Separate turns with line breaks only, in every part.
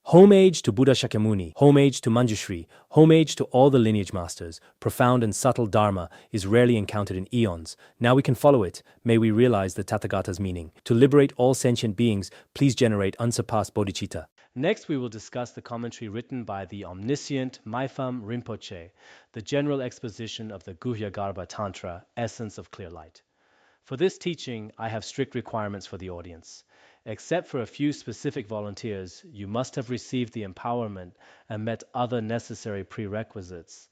Homage to Buddha Shakyamuni, homage to Manjushri, homage to all the lineage masters. Profound and subtle dharma is rarely encountered in eons. Now we can follow it. May we realize the Tathagata's meaning. To liberate all sentient beings, please generate unsurpassed bodhicitta. Next, we will discuss the commentary written by the omniscient Maifam Rinpoche, the general exposition of the Guhyagarbha Tantra, Essence of Clear Light. For this teaching, I have strict requirements for the audience. Except for a few specific volunteers, you must have received the empowerment and met other necessary prerequisites.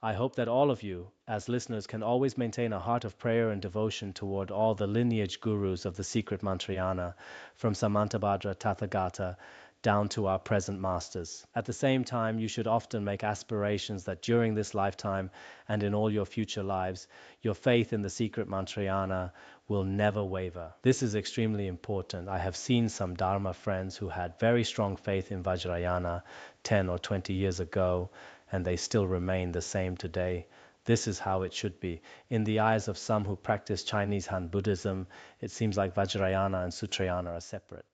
I hope that all of you, as listeners, can always maintain a heart of prayer and devotion toward all the lineage gurus of the secret Mantrayana, from Samantabhadra Tathagata down to our present masters. At the same time, you should often make aspirations that during this lifetime and in all your future lives, your faith in the secret Mantrayana will never waver. This is extremely important. I have seen some Dharma friends who had very strong faith in Vajrayana 10 or 20 years ago, and they still remain the same today. This is how it should be. In the eyes of some who practice Chinese Han Buddhism, it seems like Vajrayana and Sutrayana are separate.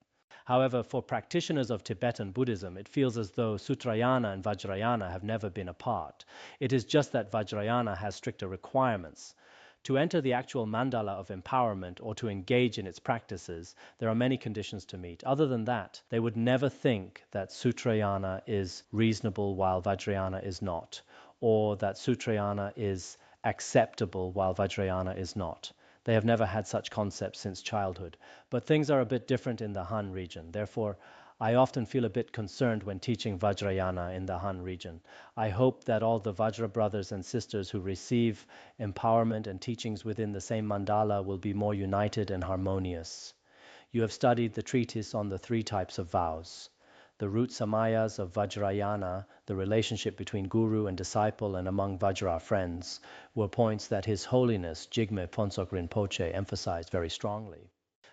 However, for practitioners of Tibetan Buddhism, it feels as though Sutrayana and Vajrayana have never been apart. It is just that Vajrayana has stricter requirements. To enter the actual mandala of empowerment or to engage in its practices, there are many conditions to meet. Other than that, they would never think that Sutrayana is reasonable while Vajrayana is not, or that Sutrayana is acceptable while Vajrayana is not. They have never had such concepts since childhood. But things are a bit different in the Han region. Therefore, I often feel a bit concerned when teaching Vajrayana in the Han region. I hope that all the Vajra brothers and sisters who receive empowerment and teachings within the same mandala will be more united and harmonious. You have studied the treatise on the 3 types of vows. The root samayas of Vajrayana, the relationship between guru and disciple and among Vajra friends, were points that His Holiness Jigme Phuntsok Rinpoche emphasized very strongly.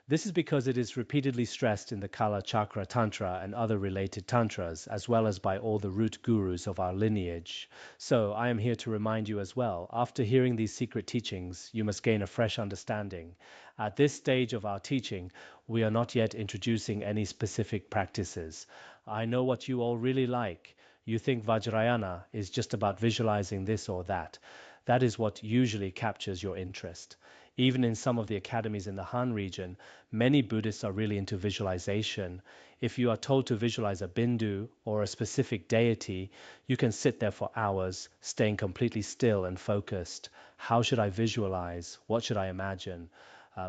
This is because it is repeatedly stressed in the Kala Chakra Tantra and other related tantras, as well as by all the root gurus of our lineage. So I am here to remind you as well, after hearing these secret teachings, you must gain a fresh understanding. At this stage of our teaching, we are not yet introducing any specific practices. I know what you all really like. You think Vajrayana is just about visualizing this or that. That is what usually captures your interest. Even in some of the academies in the Han region, many Buddhists are really into visualization. If you are told to visualize a bindu or a specific deity, you can sit there for hours, staying completely still and focused. How should I visualize? What should I imagine?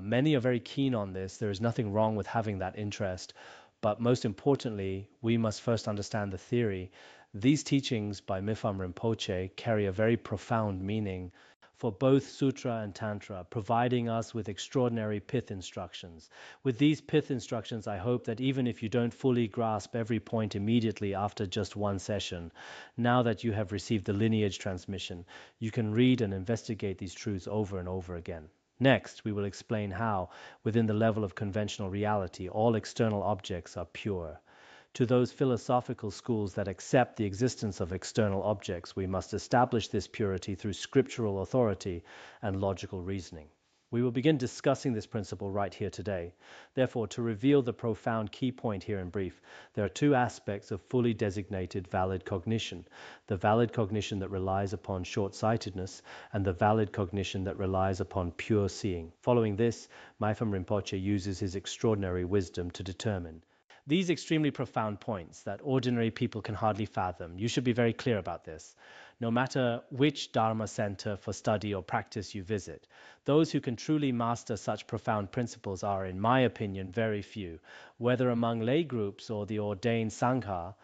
Many are very keen on this. There is nothing wrong with having that interest. But most importantly, we must first understand the theory. These teachings by Mifam Rinpoche carry a very profound meaning for both Sutra and Tantra, providing us with extraordinary pith instructions. With these pith instructions, I hope that even if you don't fully grasp every point immediately after just one session, now that you have received the lineage transmission, you can read and investigate these truths over and over again. Next, we will explain how, within the level of conventional reality, all external objects are pure. To those philosophical schools that accept the existence of external objects, we must establish this purity through scriptural authority and logical reasoning. We will begin discussing this principle right here today. Therefore, to reveal the profound key point here in brief, there are 2 aspects of fully designated valid cognition: the valid cognition that relies upon short-sightedness and the valid cognition that relies upon pure seeing. Following this, Maifam Rinpoche uses his extraordinary wisdom to determine these extremely profound points that ordinary people can hardly fathom. You should be very clear about this. No matter which Dharma center for study or practice you visit, those who can truly master such profound principles are, in my opinion, very few. Whether among lay groups or the ordained Sangha,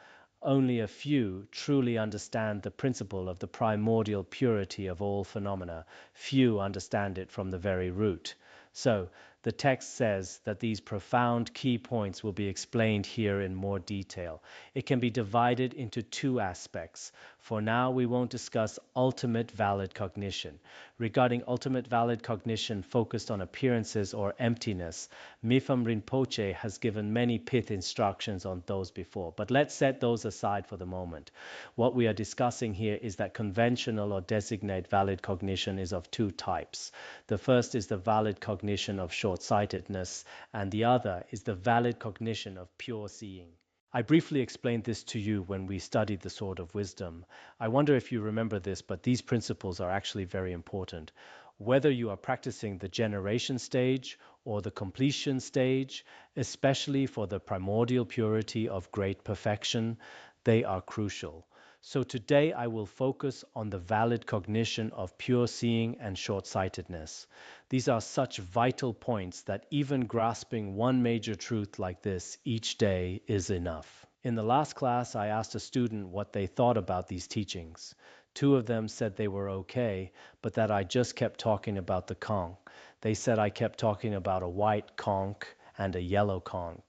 only a few truly understand the principle of the primordial purity of all phenomena. Few understand it from the very root. So, the text says that these profound key points will be explained here in more detail. It can be divided into 2 aspects. For now, we won't discuss ultimate valid cognition. Regarding ultimate valid cognition focused on appearances or emptiness, Mifam Rinpoche has given many pith instructions on those before. But let's set those aside for the moment. What we are discussing here is that conventional or designate valid cognition is of 2 types. The first is the valid cognition of short-sightedness, and the other is the valid cognition of pure seeing. I briefly explained this to you when we studied the Sword of Wisdom. I wonder if you remember this, but these principles are actually very important. Whether you are practicing the generation stage or the completion stage, especially for the primordial purity of great perfection, they are crucial. So today I will focus on the valid cognition of pure seeing and short-sightedness. These are such vital points that even grasping one major truth like this each day is enough. In the last class, I asked a student what they thought about these teachings. Two of them said they were okay, but that I just kept talking about the conch. They said I kept talking about a white conch and a yellow conch.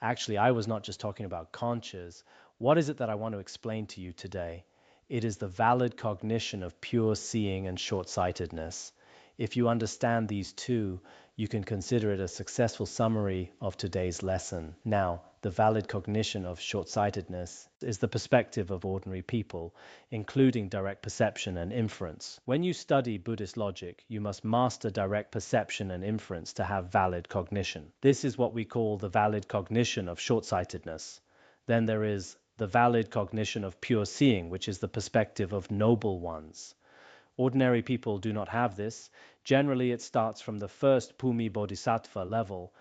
Actually, I was not just talking about conches. What is it that I want to explain to you today? It is the valid cognition of pure seeing and short-sightedness. If you understand these two, you can consider it a successful summary of today's lesson. Now, the valid cognition of short-sightedness is the perspective of ordinary people, including direct perception and inference. When you study Buddhist logic, you must master direct perception and inference to have valid cognition. This is what we call the valid cognition of short-sightedness. Then there is the valid cognition of pure seeing, which is the perspective of noble ones. Ordinary people do not have this. Generally, it starts from the first Bhumi Bodhisattva level,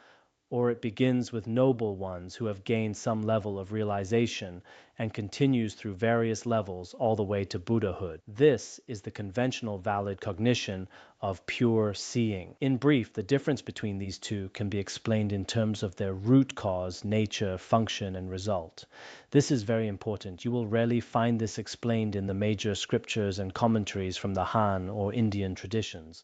or it begins with noble ones who have gained some level of realization and continues through various levels all the way to Buddhahood. This is the conventional valid cognition of pure seeing. In brief, the difference between these two can be explained in terms of their root cause, nature, function, and result. This is very important. You will rarely find this explained in the major scriptures and commentaries from the Han or Indian traditions.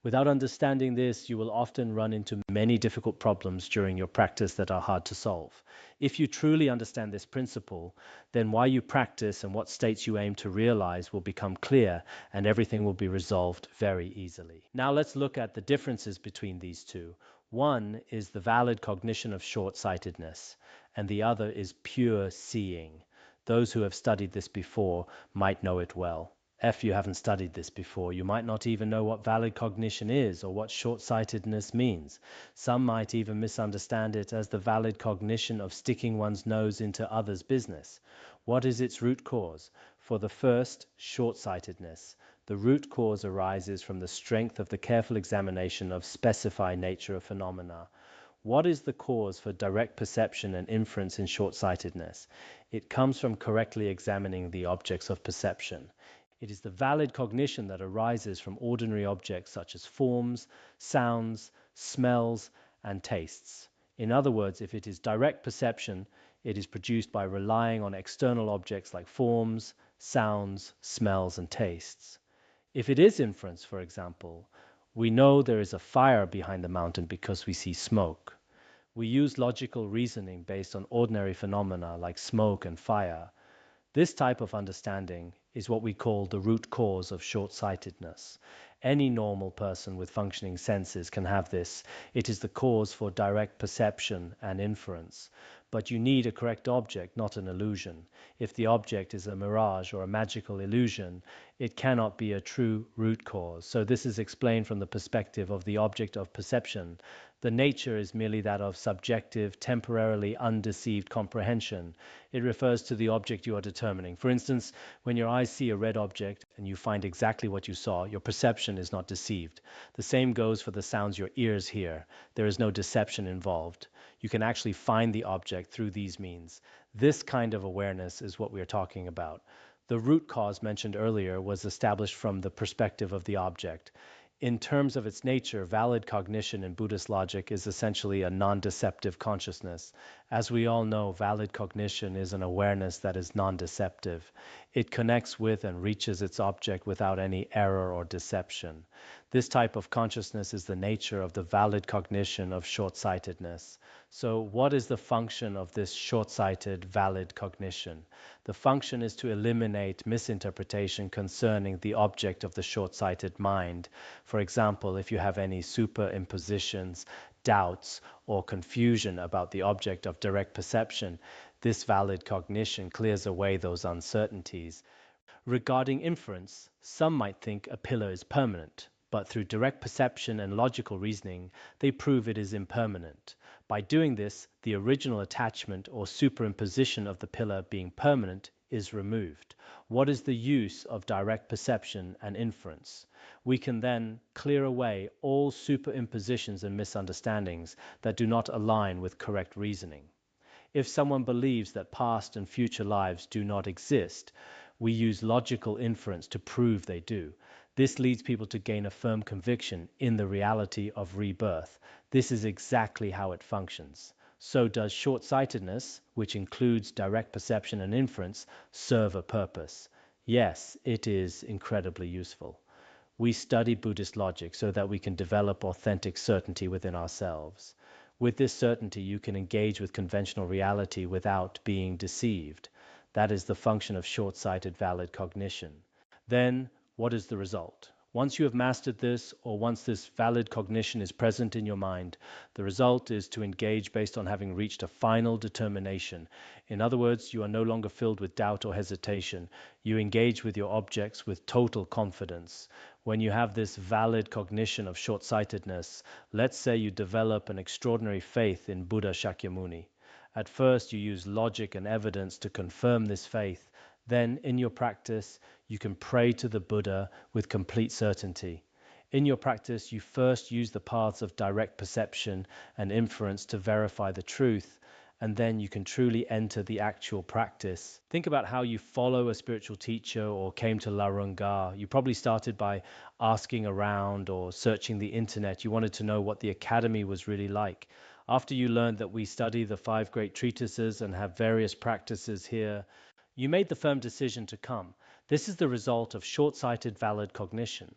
Without understanding this, you will often run into many difficult problems during your practice that are hard to solve. If you truly understand this principle, then why you practice and what states you aim to realize will become clear, and everything will be resolved very easily. Now let's look at the differences between these two. One is the valid cognition of short-sightedness, and the other is pure seeing. Those who have studied this before might know it well. If you haven't studied this before, you might not even know what valid cognition is or what short-sightedness means. Some might even misunderstand it as the valid cognition of sticking one's nose into others' business. What is its root cause? For the first, short-sightedness. The root cause arises from the strength of the careful examination of specified nature of phenomena. What is the cause for direct perception and inference in short-sightedness? It comes from correctly examining the objects of perception. It is the valid cognition that arises from ordinary objects such as forms, sounds, smells, and tastes. In other words, if it is direct perception, it is produced by relying on external objects like forms, sounds, smells, and tastes. If it is inference, for example, we know there is a fire behind the mountain because we see smoke. We use logical reasoning based on ordinary phenomena like smoke and fire. This type of understanding is what we call the root cause of short-sightedness. Any normal person with functioning senses can have this. It is the cause for direct perception and inference. But you need a correct object, not an illusion. If the object is a mirage or a magical illusion, it cannot be a true root cause. So this is explained from the perspective of the object of perception. The nature is merely that of subjective, temporarily undeceived comprehension. It refers to the object you are determining. For instance, when your eyes see a red object and you find exactly what you saw, your perception is not deceived. The same goes for the sounds your ears hear. There is no deception involved. You can actually find the object through these means. This kind of awareness is what we are talking about. The root cause mentioned earlier was established from the perspective of the object. In terms of its nature, valid cognition in Buddhist logic is essentially a non-deceptive consciousness. As we all know, valid cognition is an awareness that is non-deceptive. It connects with and reaches its object without any error or deception. This type of consciousness is the nature of the valid cognition of short-sightedness. So what is the function of this short-sighted valid cognition? The function is to eliminate misinterpretation concerning the object of the short-sighted mind. For example, if you have any superimpositions, doubts, or confusion about the object of direct perception, this valid cognition clears away those uncertainties. Regarding inference, some might think a pillar is permanent, but through direct perception and logical reasoning, they prove it is impermanent. By doing this, the original attachment or superimposition of the pillar being permanent is removed. What is the use of direct perception and inference? We can then clear away all superimpositions and misunderstandings that do not align with correct reasoning. If someone believes that past and future lives do not exist, we use logical inference to prove they do. This leads people to gain a firm conviction in the reality of rebirth. This is exactly how it functions. So does short-sightedness, which includes direct perception and inference, serve a purpose? Yes, it is incredibly useful. We study Buddhist logic so that we can develop authentic certainty within ourselves. With this certainty, you can engage with conventional reality without being deceived. That is the function of short-sighted valid cognition. Then, what is the result? Once you have mastered this, or once this valid cognition is present in your mind, the result is to engage based on having reached a final determination. In other words, you are no longer filled with doubt or hesitation. You engage with your objects with total confidence. When you have this valid cognition of short-sightedness, let's say you develop an extraordinary faith in Buddha Shakyamuni. At first, you use logic and evidence to confirm this faith. Then, in your practice, you can pray to the Buddha with complete certainty. In your practice, you first use the paths of direct perception and inference to verify the truth, and then you can truly enter the actual practice. Think about how you follow a spiritual teacher or came to Larunga. You probably started by asking around or searching the internet. You wanted to know what the academy was really like. After you learned that we study the 5 great treatises and have various practices here, you made the firm decision to come. This is the result of short-sighted valid cognition.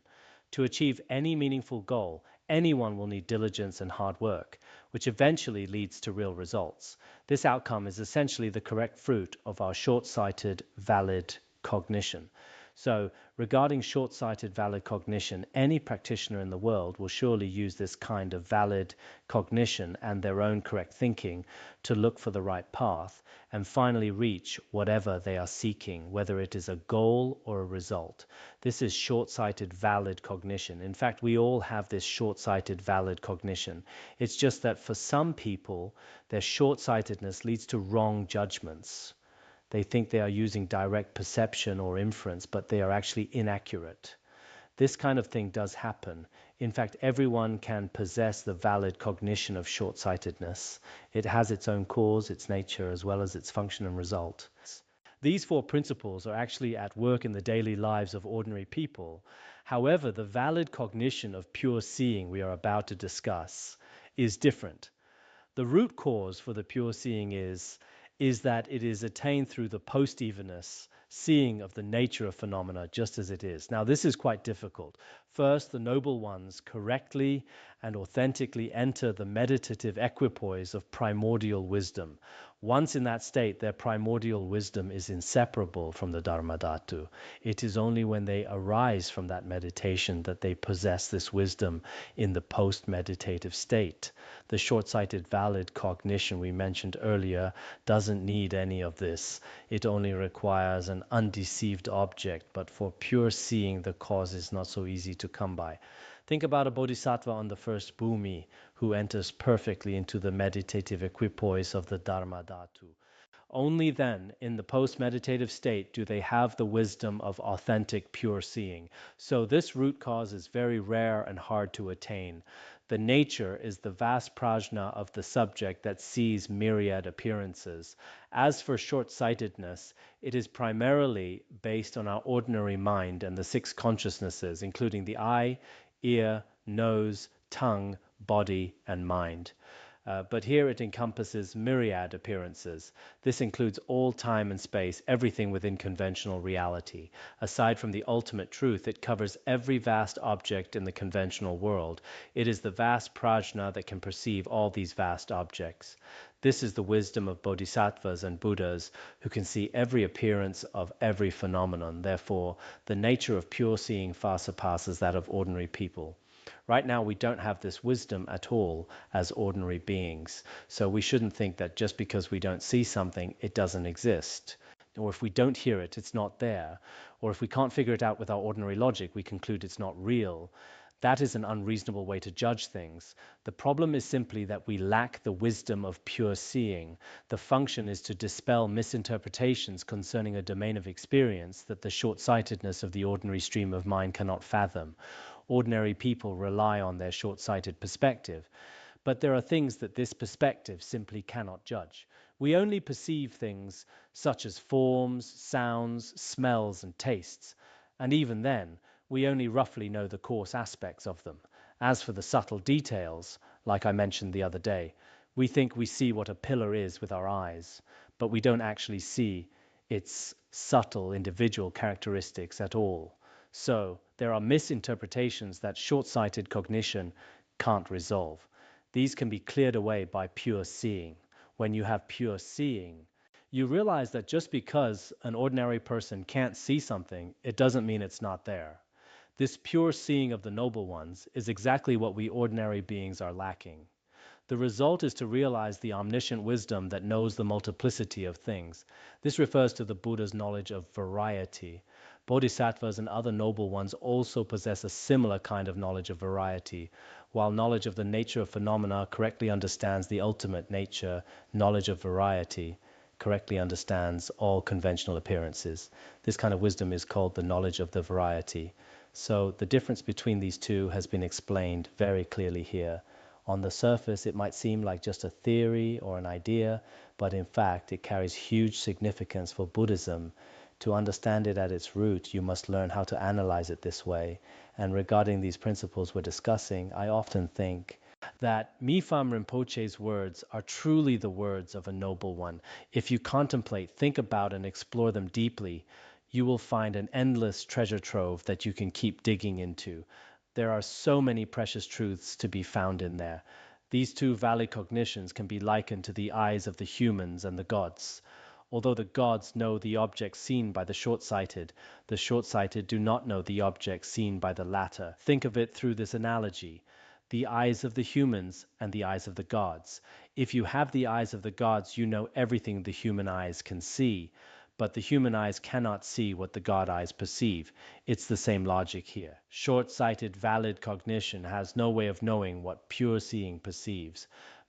To achieve any meaningful goal, anyone will need diligence and hard work, which eventually leads to real results. This outcome is essentially the correct fruit of our short-sighted valid cognition. So, regarding short-sighted valid cognition, any practitioner in the world will surely use this kind of valid cognition and their own correct thinking to look for the right path and finally reach whatever they are seeking, whether it is a goal or a result. This is short-sighted valid cognition. In fact, we all have this short-sighted valid cognition. It's just that for some people, their short-sightedness leads to wrong judgments. They think they are using direct perception or inference, but they are actually inaccurate. This kind of thing does happen. In fact, everyone can possess the valid cognition of short-sightedness. It has its own cause, its nature, as well as its function and result. These 4 principles are actually at work in the daily lives of ordinary people. However, the valid cognition of pure seeing we are about to discuss is different. The root cause for the pure seeing is that it is attained through the post-evenness, seeing of the nature of phenomena just as it is. Now, this is quite difficult. First, the noble ones correctly and authentically enter the meditative equipoise of primordial wisdom. Once in that state, their primordial wisdom is inseparable from the Dharmadhatu. It is only when they arise from that meditation that they possess this wisdom in the post-meditative state. The short-sighted valid cognition we mentioned earlier doesn't need any of this. It only requires an undeceived object, but for pure seeing, the cause is not so easy to come by. Think about a bodhisattva on the first bhumi who enters perfectly into the meditative equipoise of the Dharmadhatu. Only then, in the post-meditative state, do they have the wisdom of authentic pure seeing. So this root cause is very rare and hard to attain. The nature is the vast prajna of the subject that sees myriad appearances. As for short-sightedness, it is primarily based on our ordinary mind and the 6 consciousnesses, including the eye, ear, nose, tongue, body, and mind. But here it encompasses myriad appearances. This includes all time and space, everything within conventional reality. Aside from the ultimate truth, it covers every vast object in the conventional world. It is the vast prajna that can perceive all these vast objects. This is the wisdom of bodhisattvas and Buddhas who can see every appearance of every phenomenon. Therefore, the nature of pure seeing far surpasses that of ordinary people. Right now, we don't have this wisdom at all as ordinary beings. So we shouldn't think that just because we don't see something, it doesn't exist. Or if we don't hear it, it's not there. Or if we can't figure it out with our ordinary logic, we conclude it's not real. That is an unreasonable way to judge things. The problem is simply that we lack the wisdom of pure seeing. The function is to dispel misinterpretations concerning a domain of experience that the short-sightedness of the ordinary stream of mind cannot fathom. Ordinary people rely on their short-sighted perspective. But there are things that this perspective simply cannot judge. We only perceive things such as forms, sounds, smells, and tastes. And even then, we only roughly know the coarse aspects of them. As for the subtle details, like I mentioned the other day, we think we see what a pillar is with our eyes, but we don't actually see its subtle individual characteristics at all. So there are misinterpretations that short-sighted cognition can't resolve. These can be cleared away by pure seeing. When you have pure seeing, you realize that just because an ordinary person can't see something, it doesn't mean it's not there. This pure seeing of the noble ones is exactly what we ordinary beings are lacking. The result is to realize the omniscient wisdom that knows the multiplicity of things. This refers to the Buddha's knowledge of variety. Bodhisattvas and other noble ones also possess a similar kind of knowledge of variety. While knowledge of the nature of phenomena correctly understands the ultimate nature, knowledge of variety correctly understands all conventional appearances. This kind of wisdom is called the knowledge of the variety. So the difference between these two has been explained very clearly here. On the surface, it might seem like just a theory or an idea, but in fact, it carries huge significance for Buddhism. To understand it at its root, you must learn how to analyze it this way. And regarding these principles we're discussing, I often think that Mipham Rinpoche's words are truly the words of a noble one. If you contemplate, think about, and explore them deeply, you will find an endless treasure trove that you can keep digging into. There are so many precious truths to be found in there. These two valid cognitions can be likened to the eyes of the humans and the gods. Although the gods know the objects seen by the short-sighted do not know the objects seen by the latter. Think of it through this analogy: the eyes of the humans and the eyes of the gods. If you have the eyes of the gods, you know everything the human eyes can see, but the human eyes cannot see what the God eyes perceive. It's the same logic here. Short-sighted valid cognition has no way of knowing what pure seeing perceives.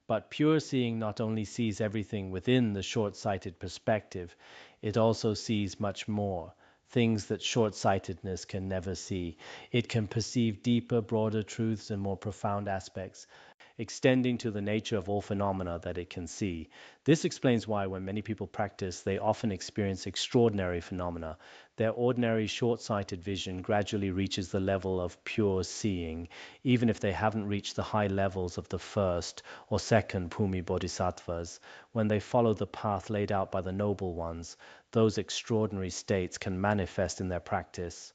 But pure seeing not only sees everything within the short-sighted perspective, it also sees much more, things that short-sightedness can never see. It can perceive deeper, broader truths and more profound aspects, extending to the nature of all phenomena that it can see. This explains why when many people practice, they often experience extraordinary phenomena. Their ordinary short-sighted vision gradually reaches the level of pure seeing, even if they haven't reached the high levels of the first or second Bhumi Bodhisattvas. When they follow the path laid out by the noble ones, those extraordinary states can manifest in their practice.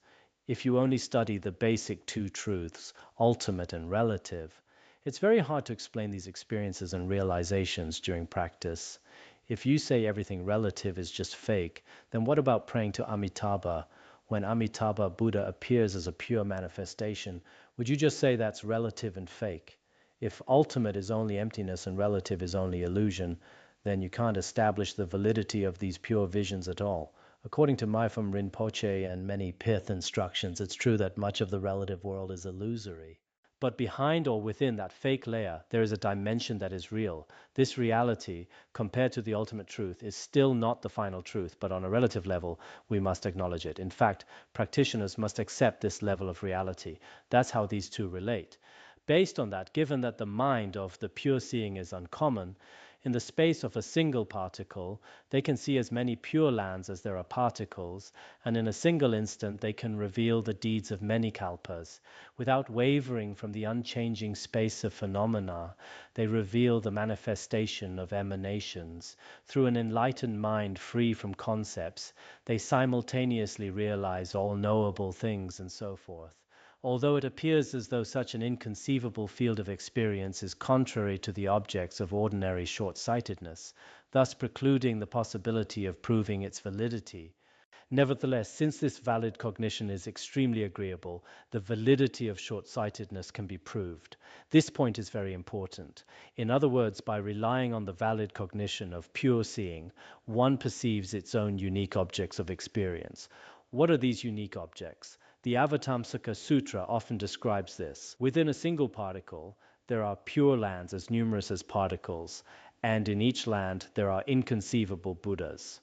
If you only study the basic two truths, ultimate and relative, it's very hard to explain these experiences and realizations during practice. If you say everything relative is just fake, then what about praying to Amitabha? When Amitabha Buddha appears as a pure manifestation, would you just say that's relative and fake? If ultimate is only emptiness and relative is only illusion, then you can't establish the validity of these pure visions at all. According to Mipham Rinpoche and many Pith instructions, it's true that much of the relative world is illusory. But behind or within that fake layer, there is a dimension that is real. This reality, compared to the ultimate truth, is still not the final truth, but on a relative level, we must acknowledge it. In fact, practitioners must accept this level of reality. That's how these two relate. Based on that, given that the mind of the pure seeing is uncommon, in the space of a single particle, they can see as many pure lands as there are particles, and in a single instant they can reveal the deeds of many kalpas. Without wavering from the unchanging space of phenomena, they reveal the manifestation of emanations. Through an enlightened mind free from concepts, they simultaneously realize all knowable things and so forth. Although it appears as though such an inconceivable field of experience is contrary to the objects of ordinary short-sightedness, thus precluding the possibility of proving its validity, nevertheless, since this valid cognition is extremely agreeable, the validity of short-sightedness can be proved. This point is very important. In other words, by relying on the valid cognition of pure seeing, one perceives its own unique objects of experience. What are these unique objects? The Avatamsaka Sutra often describes this. Within a single particle, there are pure lands as numerous as particles, and in each land there are inconceivable Buddhas.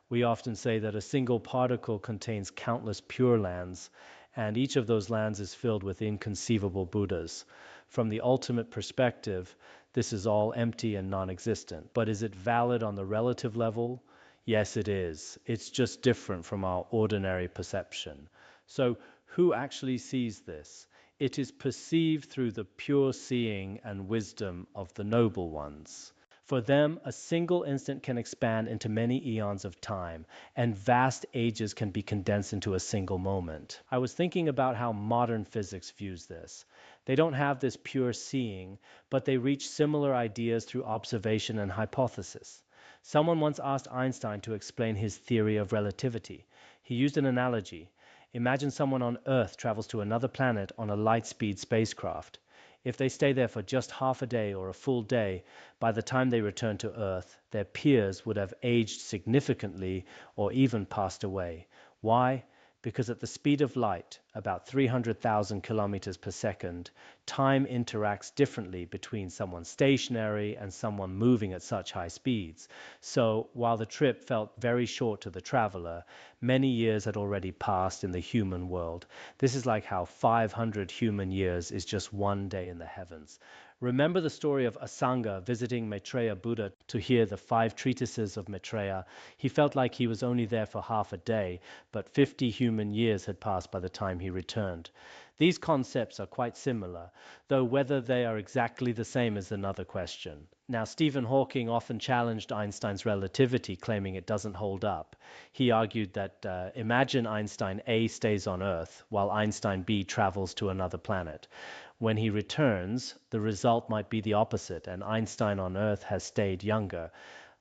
We often say that a single particle contains countless pure lands, and each of those lands is filled with inconceivable Buddhas. From the ultimate perspective, this is all empty and non-existent. But is it valid on the relative level? Yes, it is. It's just different from our ordinary perception. So, who actually sees this? It is perceived through the pure seeing and wisdom of the noble ones. For them, a single instant can expand into many eons of time, and vast ages can be condensed into a single moment. I was thinking about how modern physics views this. They don't have this pure seeing, but they reach similar ideas through observation and hypothesis. Someone once asked Einstein to explain his theory of relativity. He used an analogy. Imagine someone on Earth travels to another planet on a light-speed spacecraft. If they stay there for just half a day or a full day, by the time they return to Earth, their peers would have aged significantly or even passed away. Why? Because at the speed of light, about 300,000 kilometers per second, time interacts differently between someone stationary and someone moving at such high speeds. So, while the trip felt very short to the traveler, many years had already passed in the human world. This is like how 500 human years is just one day in the heavens. Remember the story of Asanga visiting Maitreya Buddha to hear the 5 treatises of Maitreya. He felt like he was only there for half a day, but 50 human years had passed by the time he returned. These concepts are quite similar, though whether they are exactly the same is another question. Now, Stephen Hawking often challenged Einstein's relativity, claiming it doesn't hold up. He argued that imagine Einstein A stays on Earth, while Einstein B travels to another planet. When he returns, the result might be the opposite, and Einstein on Earth has stayed younger.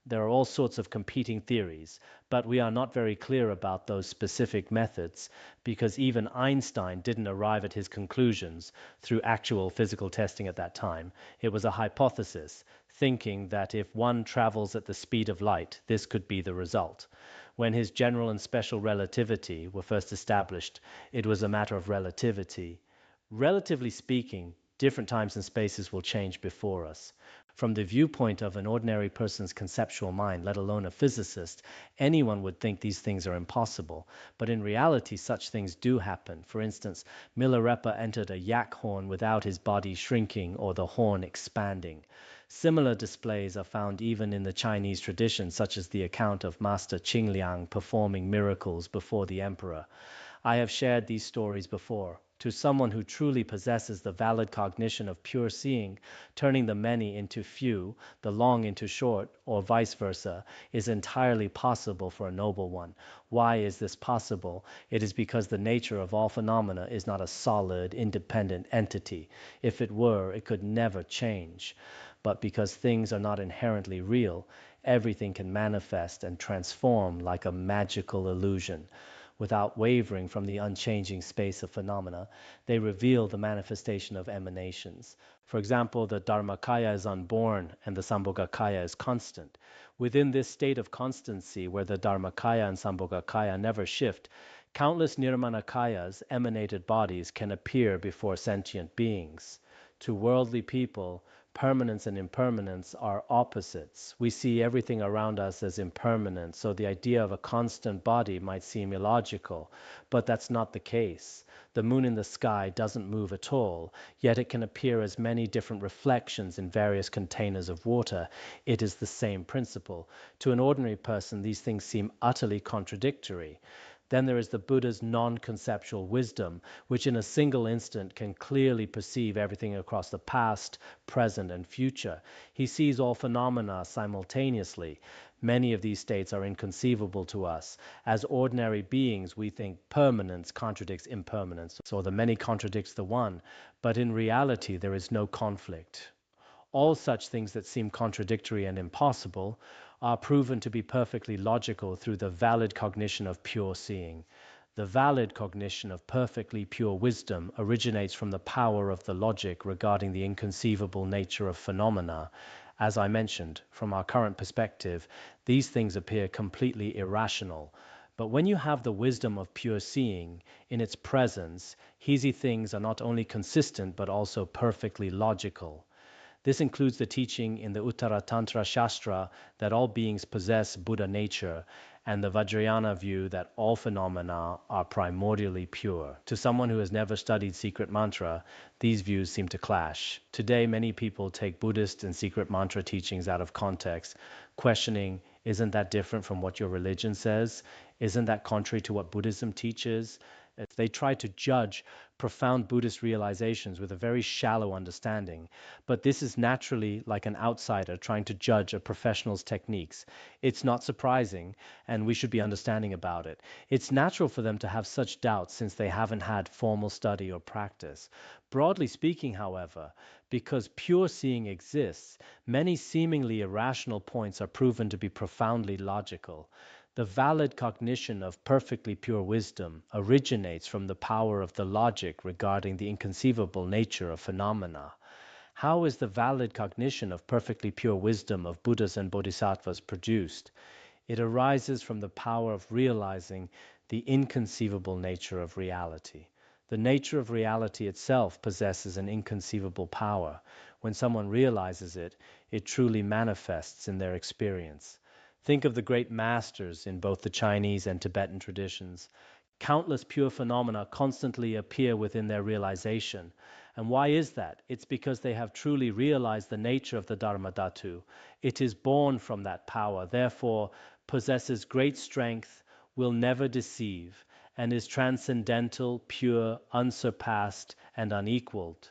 There are all sorts of competing theories, but we are not very clear about those specific methods because even Einstein didn't arrive at his conclusions through actual physical testing at that time. It was a hypothesis, thinking that if one travels at the speed of light, this could be the result. When his general and special relativity were first established, it was a matter of relativity. Relatively speaking, different times and spaces will change before us. From the viewpoint of an ordinary person's conceptual mind, let alone a physicist, anyone would think these things are impossible. But in reality, such things do happen. For instance, Milarepa entered a yak horn without his body shrinking or the horn expanding. Similar displays are found even in the Chinese tradition, such as the account of Master Qingliang performing miracles before the emperor. I have shared these stories before. To someone who truly possesses the valid cognition of pure seeing, turning the many into few, the long into short, or vice versa, is entirely possible for a noble one. Why is this possible? It is because the nature of all phenomena is not a solid, independent entity. If it were, it could never change. But because things are not inherently real, everything can manifest and transform like a magical illusion. Without wavering from the unchanging space of phenomena, they reveal the manifestation of emanations. For example, the Dharmakaya is unborn and the Sambhogakaya is constant. Within this state of constancy, where the Dharmakaya and Sambhogakaya never shift, countless Nirmanakayas, emanated bodies, can appear before sentient beings. To worldly people, permanence and impermanence are opposites. We see everything around us as impermanent, so the idea of a constant body might seem illogical, but that's not the case. The moon in the sky doesn't move at all, yet it can appear as many different reflections in various containers of water. It is the same principle. To an ordinary person, these things seem utterly contradictory. Then there is the Buddha's non-conceptual wisdom, which in a single instant can clearly perceive everything across the past, present, and future. He sees all phenomena simultaneously. Many of these states are inconceivable to us. As ordinary beings, we think permanence contradicts impermanence, or the many contradicts the one, but in reality there is no conflict. All such things that seem contradictory and impossible are proven to be perfectly logical through the valid cognition of pure seeing. The valid cognition of perfectly pure wisdom originates from the power of the logic regarding the inconceivable nature of phenomena. As I mentioned, from our current perspective, these things appear completely irrational. But when you have the wisdom of pure seeing in its presence, hazy things are not only consistent but also perfectly logical. This includes the teaching in the Uttara Tantra Shastra that all beings possess Buddha nature and the Vajrayana view that all phenomena are primordially pure. To someone who has never studied secret mantra, these views seem to clash. Today, many people take Buddhist and secret mantra teachings out of context, questioning, isn't that different from what your religion says? Isn't that contrary to what Buddhism teaches? They try to judge profound Buddhist realizations with a very shallow understanding, but this is naturally like an outsider trying to judge a professional's techniques. It's not surprising, and we should be understanding about it. It's natural for them to have such doubts since they haven't had formal study or practice. Broadly speaking, however, because pure seeing exists, many seemingly irrational points are proven to be profoundly logical. The valid cognition of perfectly pure wisdom originates from the power of the logic regarding the inconceivable nature of phenomena. How is the valid cognition of perfectly pure wisdom of Buddhas and Bodhisattvas produced? It arises from the power of realizing the inconceivable nature of reality. The nature of reality itself possesses an inconceivable power. When someone realizes it, it truly manifests in their experience. Think of the great masters in both the Chinese and Tibetan traditions. Countless pure phenomena constantly appear within their realization. And why is that? It's because they have truly realized the nature of the Dharma Dhatu. It is born from that power, therefore possesses great strength, will never deceive, and is transcendental, pure, unsurpassed, and unequaled.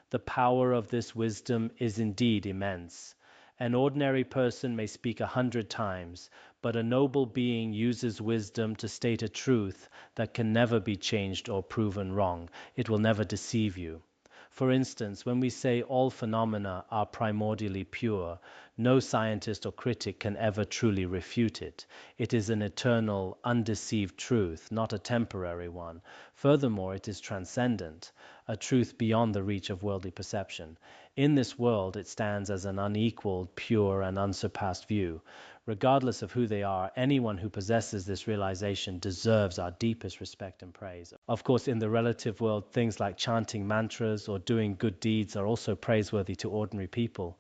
The power of this wisdom is indeed immense. An ordinary person may speak 100 times, but a noble being uses wisdom to state a truth that can never be changed or proven wrong. It will never deceive you. For instance, when we say all phenomena are primordially pure, no scientist or critic can ever truly refute it. It is an eternal, undeceived truth, not a temporary one. Furthermore, it is transcendent, a truth beyond the reach of worldly perception. In this world, it stands as an unequaled, pure, and unsurpassed view. Regardless of who they are, anyone who possesses this realization deserves our deepest respect and praise. Of course, in the relative world, things like chanting mantras or doing good deeds are also praiseworthy to ordinary people.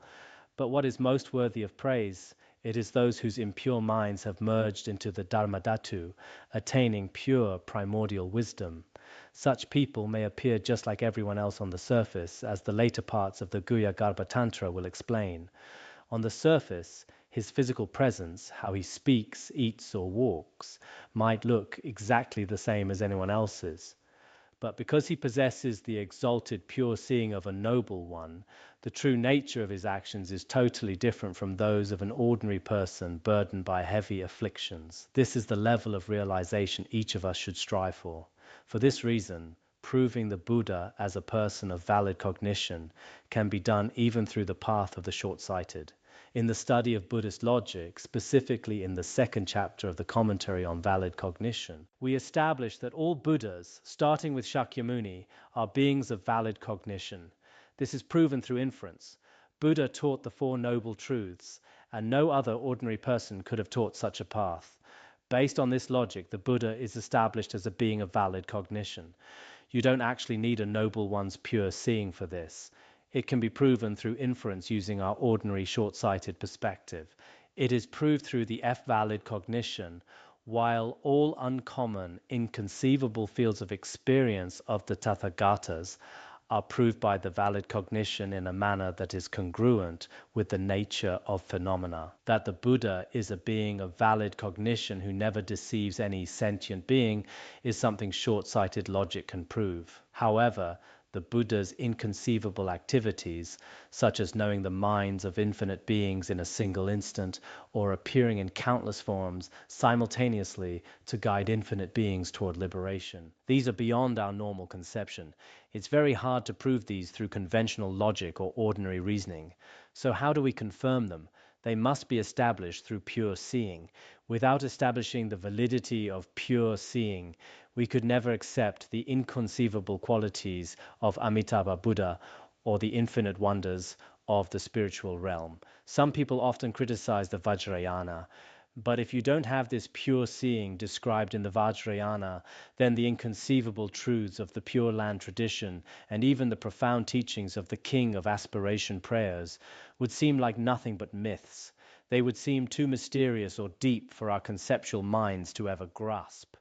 But what is most worthy of praise? It is those whose impure minds have merged into the Dharmadhatu, attaining pure primordial wisdom. Such people may appear just like everyone else on the surface, as the later parts of the Guhya Garbha Tantra will explain. On the surface, his physical presence, how he speaks, eats, or walks, might look exactly the same as anyone else's. But because he possesses the exalted pure seeing of a noble one, the true nature of his actions is totally different from those of an ordinary person burdened by heavy afflictions. This is the level of realization each of us should strive for. For this reason, proving the Buddha as a person of valid cognition can be done even through the path of the short-sighted. In the study of Buddhist logic, specifically in the second chapter of the commentary on valid cognition, we establish that all Buddhas, starting with Shakyamuni, are beings of valid cognition. This is proven through inference. Buddha taught the Four Noble Truths, and no other ordinary person could have taught such a path. Based on this logic, the Buddha is established as a being of valid cognition. You don't actually need a noble one's pure seeing for this. It can be proven through inference using our ordinary short-sighted perspective. It is proved through the F-valid cognition, while all uncommon, inconceivable fields of experience of the Tathagatas are proved by the valid cognition in a manner that is congruent with the nature of phenomena. That the Buddha is a being of valid cognition who never deceives any sentient being is something short-sighted logic can prove. However, the Buddha's inconceivable activities, such as knowing the minds of infinite beings in a single instant, or appearing in countless forms simultaneously to guide infinite beings toward liberation. These are beyond our normal conception. It's very hard to prove these through conventional logic or ordinary reasoning. So how do we confirm them? They must be established through pure seeing. Without establishing the validity of pure seeing, we could never accept the inconceivable qualities of Amitabha Buddha or the infinite wonders of the spiritual realm. Some people often criticize the Vajrayana, But if you don't have this pure seeing described in the Vajrayana, then the inconceivable truths of the Pure Land tradition and even the profound teachings of the King of Aspiration Prayers would seem like nothing but myths. They would seem too mysterious or deep for our conceptual minds to ever grasp.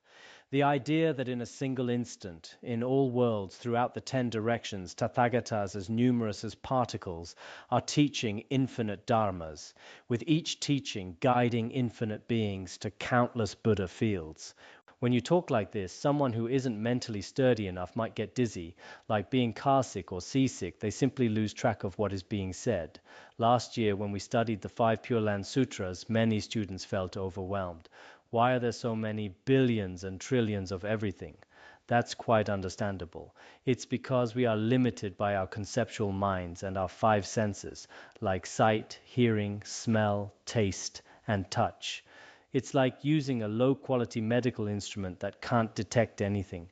The idea that in a single instant, in all worlds throughout the 10 directions, Tathagatas as numerous as particles are teaching infinite dharmas, with each teaching guiding infinite beings to countless Buddha fields. When you talk like this, someone who isn't mentally sturdy enough might get dizzy, like being carsick or seasick. They simply lose track of what is being said. Last year, when we studied the 5 Pure Land Sutras, many students felt overwhelmed. Why are there so many billions and trillions of everything? That's quite understandable. It's because we are limited by our conceptual minds and our 5 senses, like sight, hearing, smell, taste, and touch. It's like using a low-quality medical instrument that can't detect anything.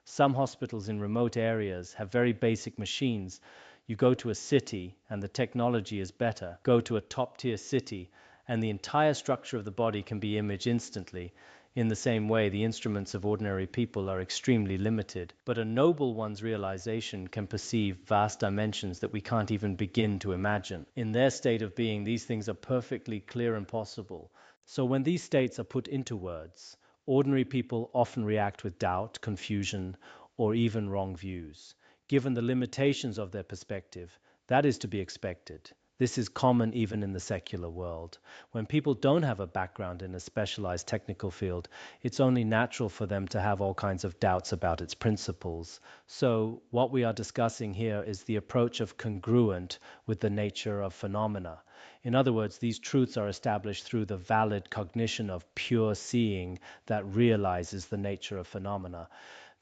Some hospitals in remote areas have very basic machines. You go to a city and the technology is better. Go to a top-tier city and the entire structure of the body can be imaged instantly. In the same way, the instruments of ordinary people are extremely limited, but a noble one's realization can perceive vast dimensions that we can't even begin to imagine. In their state of being, these things are perfectly clear and possible. So when these states are put into words, ordinary people often react with doubt, confusion, or even wrong views. Given the limitations of their perspective, that is to be expected. This is common even in the secular world. When people don't have a background in a specialized technical field, it's only natural for them to have all kinds of doubts about its principles. So, what we are discussing here is the approach of congruent with the nature of phenomena. In other words, these truths are established through the valid cognition of pure seeing that realizes the nature of phenomena.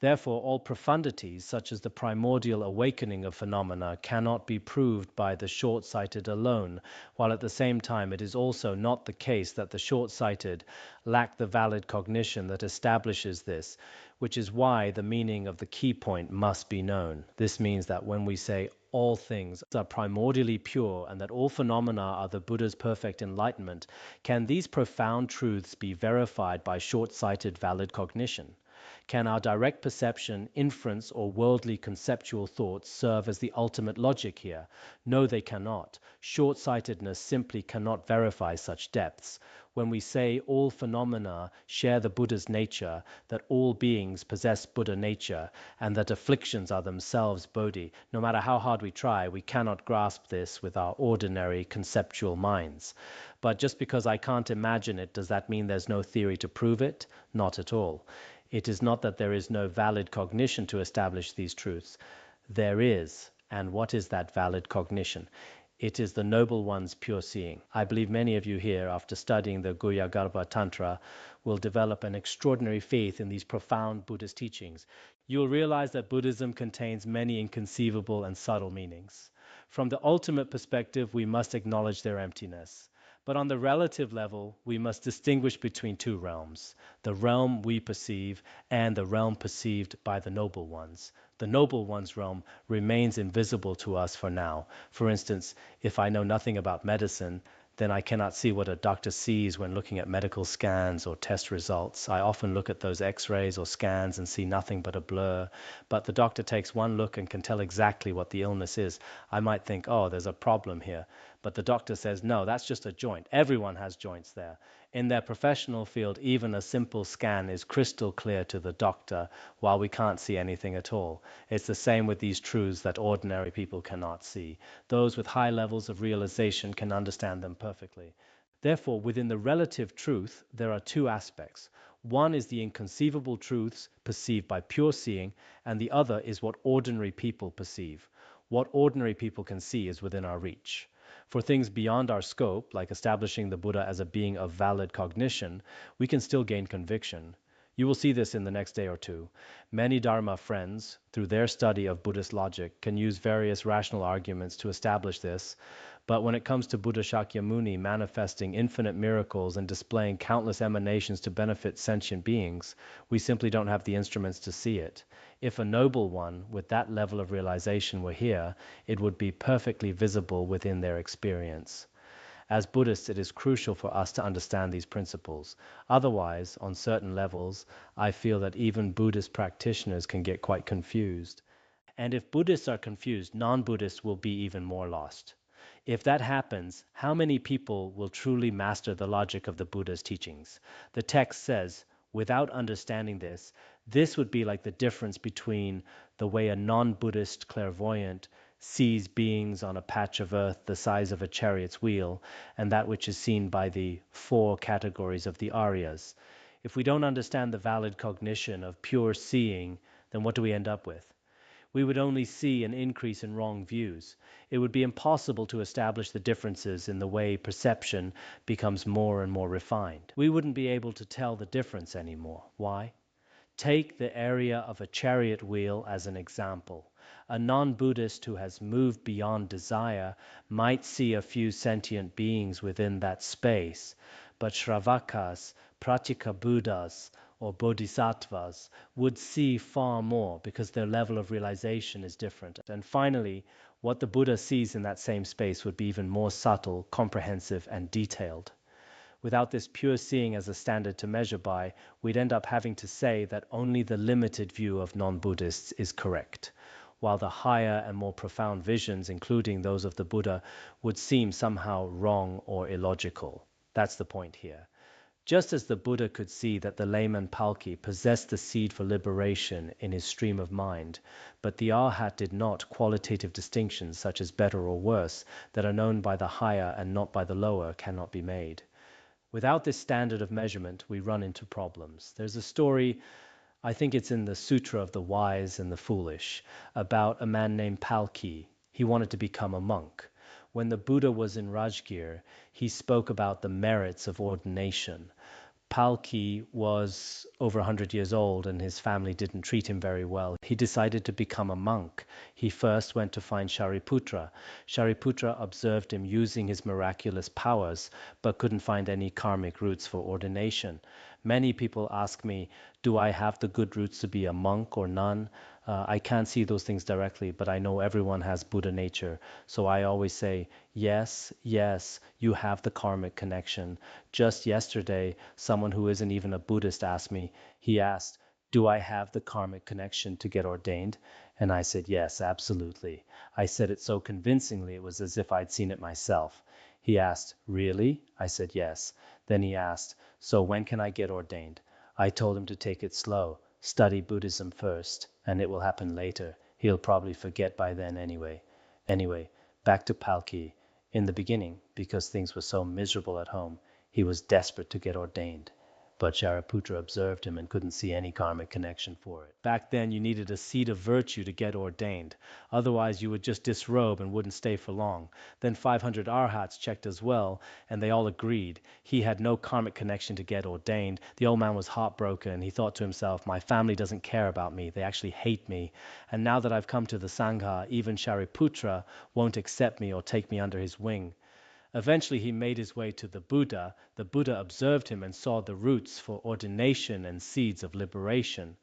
Therefore, all profundities, such as the primordial awakening of phenomena, cannot be proved by the short-sighted alone, while at the same time it is also not the case that the short-sighted lack the valid cognition that establishes this, which is why the meaning of the key point must be known. This means that when we say all things are primordially pure and that all phenomena are the Buddha's perfect enlightenment, can these profound truths be verified by short-sighted valid cognition? Can our direct perception, inference, or worldly conceptual thoughts serve as the ultimate logic here? No, they cannot. Short-sightedness simply cannot verify such depths. When we say all phenomena share the Buddha's nature, that all beings possess Buddha nature, and that afflictions are themselves Bodhi, no matter how hard we try, we cannot grasp this with our ordinary conceptual minds. But just because I can't imagine it, does that mean there's no theory to prove it? Not at all. It is not that there is no valid cognition to establish these truths. There is. And what is that valid cognition? It is the Noble One's pure seeing. I believe many of you here, after studying the Guhyagarbha Tantra, will develop an extraordinary faith in these profound Buddhist teachings. You will realize that Buddhism contains many inconceivable and subtle meanings. From the ultimate perspective, we must acknowledge their emptiness. But on the relative level, we must distinguish between 2 realms, the realm we perceive and the realm perceived by the Noble Ones. The Noble One's realm remains invisible to us for now. For instance, if I know nothing about medicine, then I cannot see what a doctor sees when looking at medical scans or test results. I often look at those x-rays or scans and see nothing but a blur. But the doctor takes one look and can tell exactly what the illness is. I might think, oh, there's a problem here. But the doctor says, no, that's just a joint. Everyone has joints there. In their professional field, even a simple scan is crystal clear to the doctor, while we can't see anything at all. It's the same with these truths that ordinary people cannot see. Those with high levels of realization can understand them perfectly. Therefore, within the relative truth, there are 2 aspects. One is the inconceivable truths perceived by pure seeing, and the other is what ordinary people perceive. What ordinary people can see is within our reach. For things beyond our scope, like establishing the Buddha as a being of valid cognition, we can still gain conviction. You will see this in the next day or 2. Many Dharma friends, through their study of Buddhist logic, can use various rational arguments to establish this, but when it comes to Buddha Shakyamuni manifesting infinite miracles and displaying countless emanations to benefit sentient beings, we simply don't have the instruments to see it. If a noble one with that level of realization were here, it would be perfectly visible within their experience. As Buddhists, it is crucial for us to understand these principles. Otherwise, on certain levels, I feel that even Buddhist practitioners can get quite confused. And if Buddhists are confused, non-Buddhists will be even more lost. If that happens, how many people will truly master the logic of the Buddha's teachings? The text says, without understanding this, this would be like the difference between the way a non-Buddhist clairvoyant sees beings on a patch of earth the size of a chariot's wheel, and that which is seen by the four categories of the Aryas. If we don't understand the valid cognition of pure seeing, then what do we end up with? We would only see an increase in wrong views. It would be impossible to establish the differences in the way perception becomes more and more refined. We wouldn't be able to tell the difference anymore. Why? Take the area of a chariot wheel as an example. A non-Buddhist who has moved beyond desire might see a few sentient beings within that space, but Shravakas, Pratyeka Buddhas, or Bodhisattvas would see far more because their level of realization is different. And finally, what the Buddha sees in that same space would be even more subtle, comprehensive, and detailed. Without this pure seeing as a standard to measure by, we'd end up having to say that only the limited view of non-Buddhists is correct, while the higher and more profound visions, including those of the Buddha, would seem somehow wrong or illogical. That's the point here. Just as the Buddha could see that the layman Palki possessed the seed for liberation in his stream of mind, but the Arhat did not, qualitative distinctions such as better or worse that are known by the higher and not by the lower cannot be made. Without this standard of measurement, we run into problems. There's a story, I think it's in the Sutra of the Wise and the Foolish, about a man named Palki. He wanted to become a monk. When the Buddha was in Rajgir, he spoke about the merits of ordination. Palki was over 100 years old and his family didn't treat him very well. He decided to become a monk. He first went to find Shariputra. Shariputra observed him using his miraculous powers but couldn't find any karmic roots for ordination. Many people ask me, do I have the good roots to be a monk or nun? I can't see those things directly, but I know everyone has Buddha nature. So I always say, yes, yes, you have the karmic connection. Just yesterday, someone who isn't even a Buddhist asked me, he asked, do I have the karmic connection to get ordained? And I said, yes, absolutely. I said it so convincingly, it was as if I'd seen it myself. He asked, really? I said, yes. Then he asked, so when can I get ordained? I told him to take it slow. Study Buddhism first, and it will happen later. He'll probably forget by then anyway. Anyway, back to Palki. In the beginning, because things were so miserable at home, he was desperate to get ordained. But Shariputra observed him and couldn't see any karmic connection for it. Back then, you needed a seed of virtue to get ordained. Otherwise, you would just disrobe and wouldn't stay for long. Then 500 arhats checked as well, and they all agreed. He had no karmic connection to get ordained. The old man was heartbroken. He thought to himself, my family doesn't care about me. They actually hate me. And now that I've come to the Sangha, even Shariputra won't accept me or take me under his wing. Eventually he made his way to the Buddha. The Buddha observed him and saw the roots for ordination and seeds of liberation.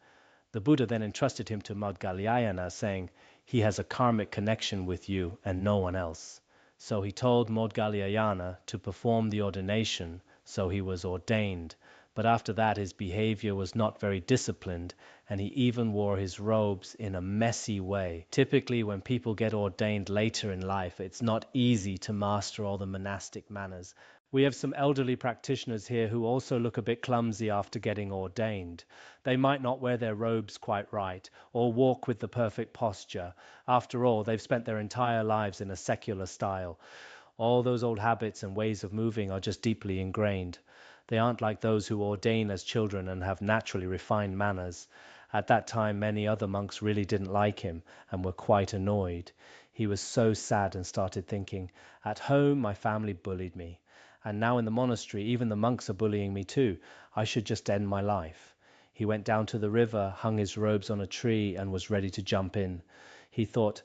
The Buddha then entrusted him to Maudgalyayana, saying, he has a karmic connection with you and no one else. So he told Maudgalyayana to perform the ordination, so he was ordained. But after that his behavior was not very disciplined, and he even wore his robes in a messy way. Typically, when people get ordained later in life, it's not easy to master all the monastic manners. We have some elderly practitioners here who also look a bit clumsy after getting ordained. They might not wear their robes quite right, or walk with the perfect posture. After all, they've spent their entire lives in a secular style. All those old habits and ways of moving are just deeply ingrained. They aren't like those who ordain as children and have naturally refined manners. At that time, many other monks really didn't like him and were quite annoyed. He was so sad and started thinking, at home my family bullied me, and now in the monastery even the monks are bullying me too. I should just end my life. He went down to the river, hung his robes on a tree, and was ready to jump in. He thought,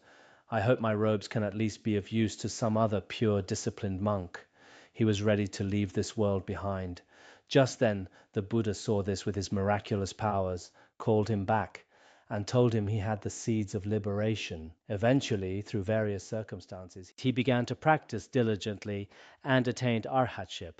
I hope my robes can at least be of use to some other pure, disciplined monk. He was ready to leave this world behind. Just then the Buddha saw this with his miraculous powers, called him back, and told him he had the seeds of liberation. Eventually, through various circumstances, he began to practice diligently and attained arhatship.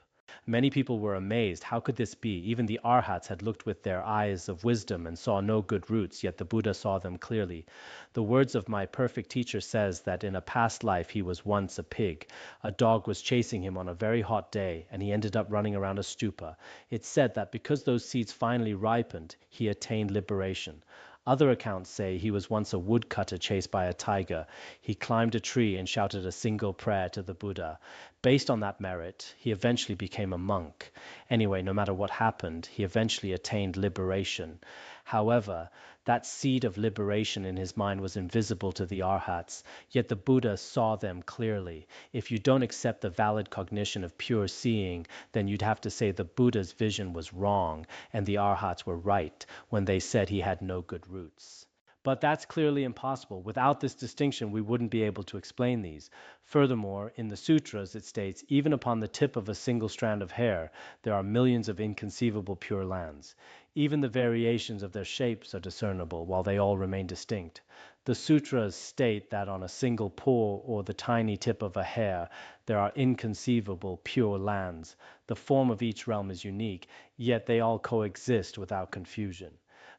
Many people were amazed. How could this be? Even the arhats had looked with their eyes of wisdom and saw no good roots, yet the Buddha saw them clearly. The words of my perfect teacher says that in a past life he was once a pig. A dog was chasing him on a very hot day, and he ended up running around a stupa. It's said that because those seeds finally ripened, he attained liberation. Other accounts say he was once a woodcutter chased by a tiger. He climbed a tree and shouted a single prayer to the Buddha. Based on that merit, he eventually became a monk. Anyway, no matter what happened, he eventually attained liberation. However, that seed of liberation in his mind was invisible to the arhats, yet the Buddha saw them clearly. If you don't accept the valid cognition of pure seeing, then you'd have to say the Buddha's vision was wrong and the arhats were right when they said he had no good roots. But that's clearly impossible. Without this distinction, we wouldn't be able to explain these. Furthermore, in the sutras it states, even upon the tip of a single strand of hair, there are millions of inconceivable pure lands. Even the variations of their shapes are discernible, while they all remain distinct. The sutras state that on a single pore or the tiny tip of a hair, there are inconceivable pure lands. The form of each realm is unique, yet they all coexist without confusion.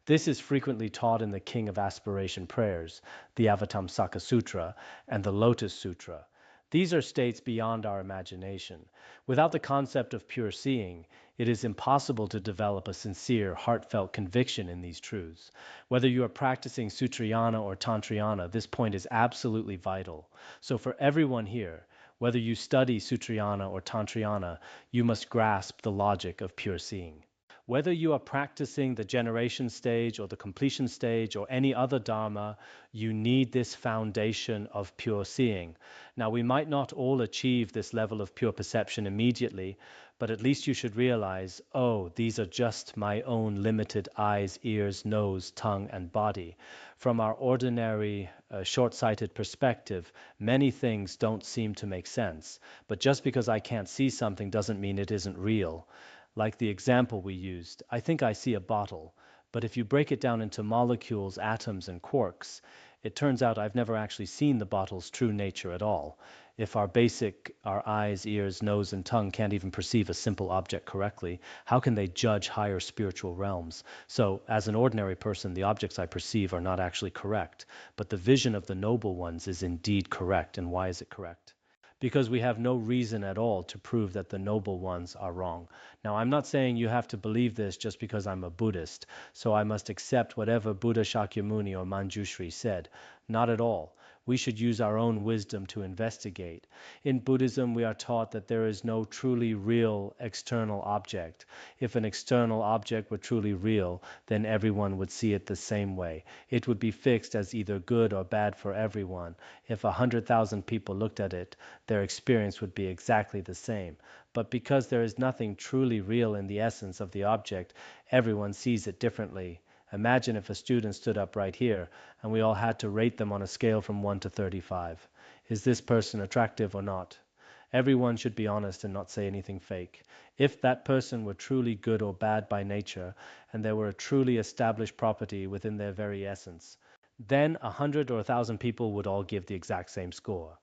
This is frequently taught in the King of Aspiration prayers, the Avatamsaka Sutra, and the Lotus Sutra. These are states beyond our imagination. Without the concept of pure seeing, it is impossible to develop a sincere, heartfelt conviction in these truths. Whether you are practicing Sutrayana or Tantrayana, this point is absolutely vital. So for everyone here, whether you study Sutrayana or Tantrayana, you must grasp the logic of pure seeing. Whether you are practicing the generation stage or the completion stage or any other Dharma, you need this foundation of pure seeing. Now, we might not all achieve this level of pure perception immediately, but at least you should realize, oh, these are just my own limited eyes, ears, nose, tongue, and body. From our ordinary, short-sighted perspective, many things don't seem to make sense. But just because I can't see something doesn't mean it isn't real. Like the example we used, I think I see a bottle, but if you break it down into molecules, atoms, and quarks, it turns out I've never actually seen the bottle's true nature at all. If our eyes, ears, nose, and tongue can't even perceive a simple object correctly, how can they judge higher spiritual realms? So, as an ordinary person, the objects I perceive are not actually correct, but the vision of the noble ones is indeed correct. And why is it correct? Because we have no reason at all to prove that the noble ones are wrong. Now, I'm not saying you have to believe this just because I'm a Buddhist, so I must accept whatever Buddha Shakyamuni or Manjushri said. Not at all. We should use our own wisdom to investigate. In Buddhism, we are taught that there is no truly real external object. If an external object were truly real, then everyone would see it the same way. It would be fixed as either good or bad for everyone. If 100,000 people looked at it, their experience would be exactly the same. But because there is nothing truly real in the essence of the object, everyone sees it differently. Imagine if a student stood up right here and we all had to rate them on a scale from 1 to 35. Is this person attractive or not? Everyone should be honest and not say anything fake. If that person were truly good or bad by nature, and there were a truly established property within their very essence, then 100 or 1,000 people would all give the exact same score.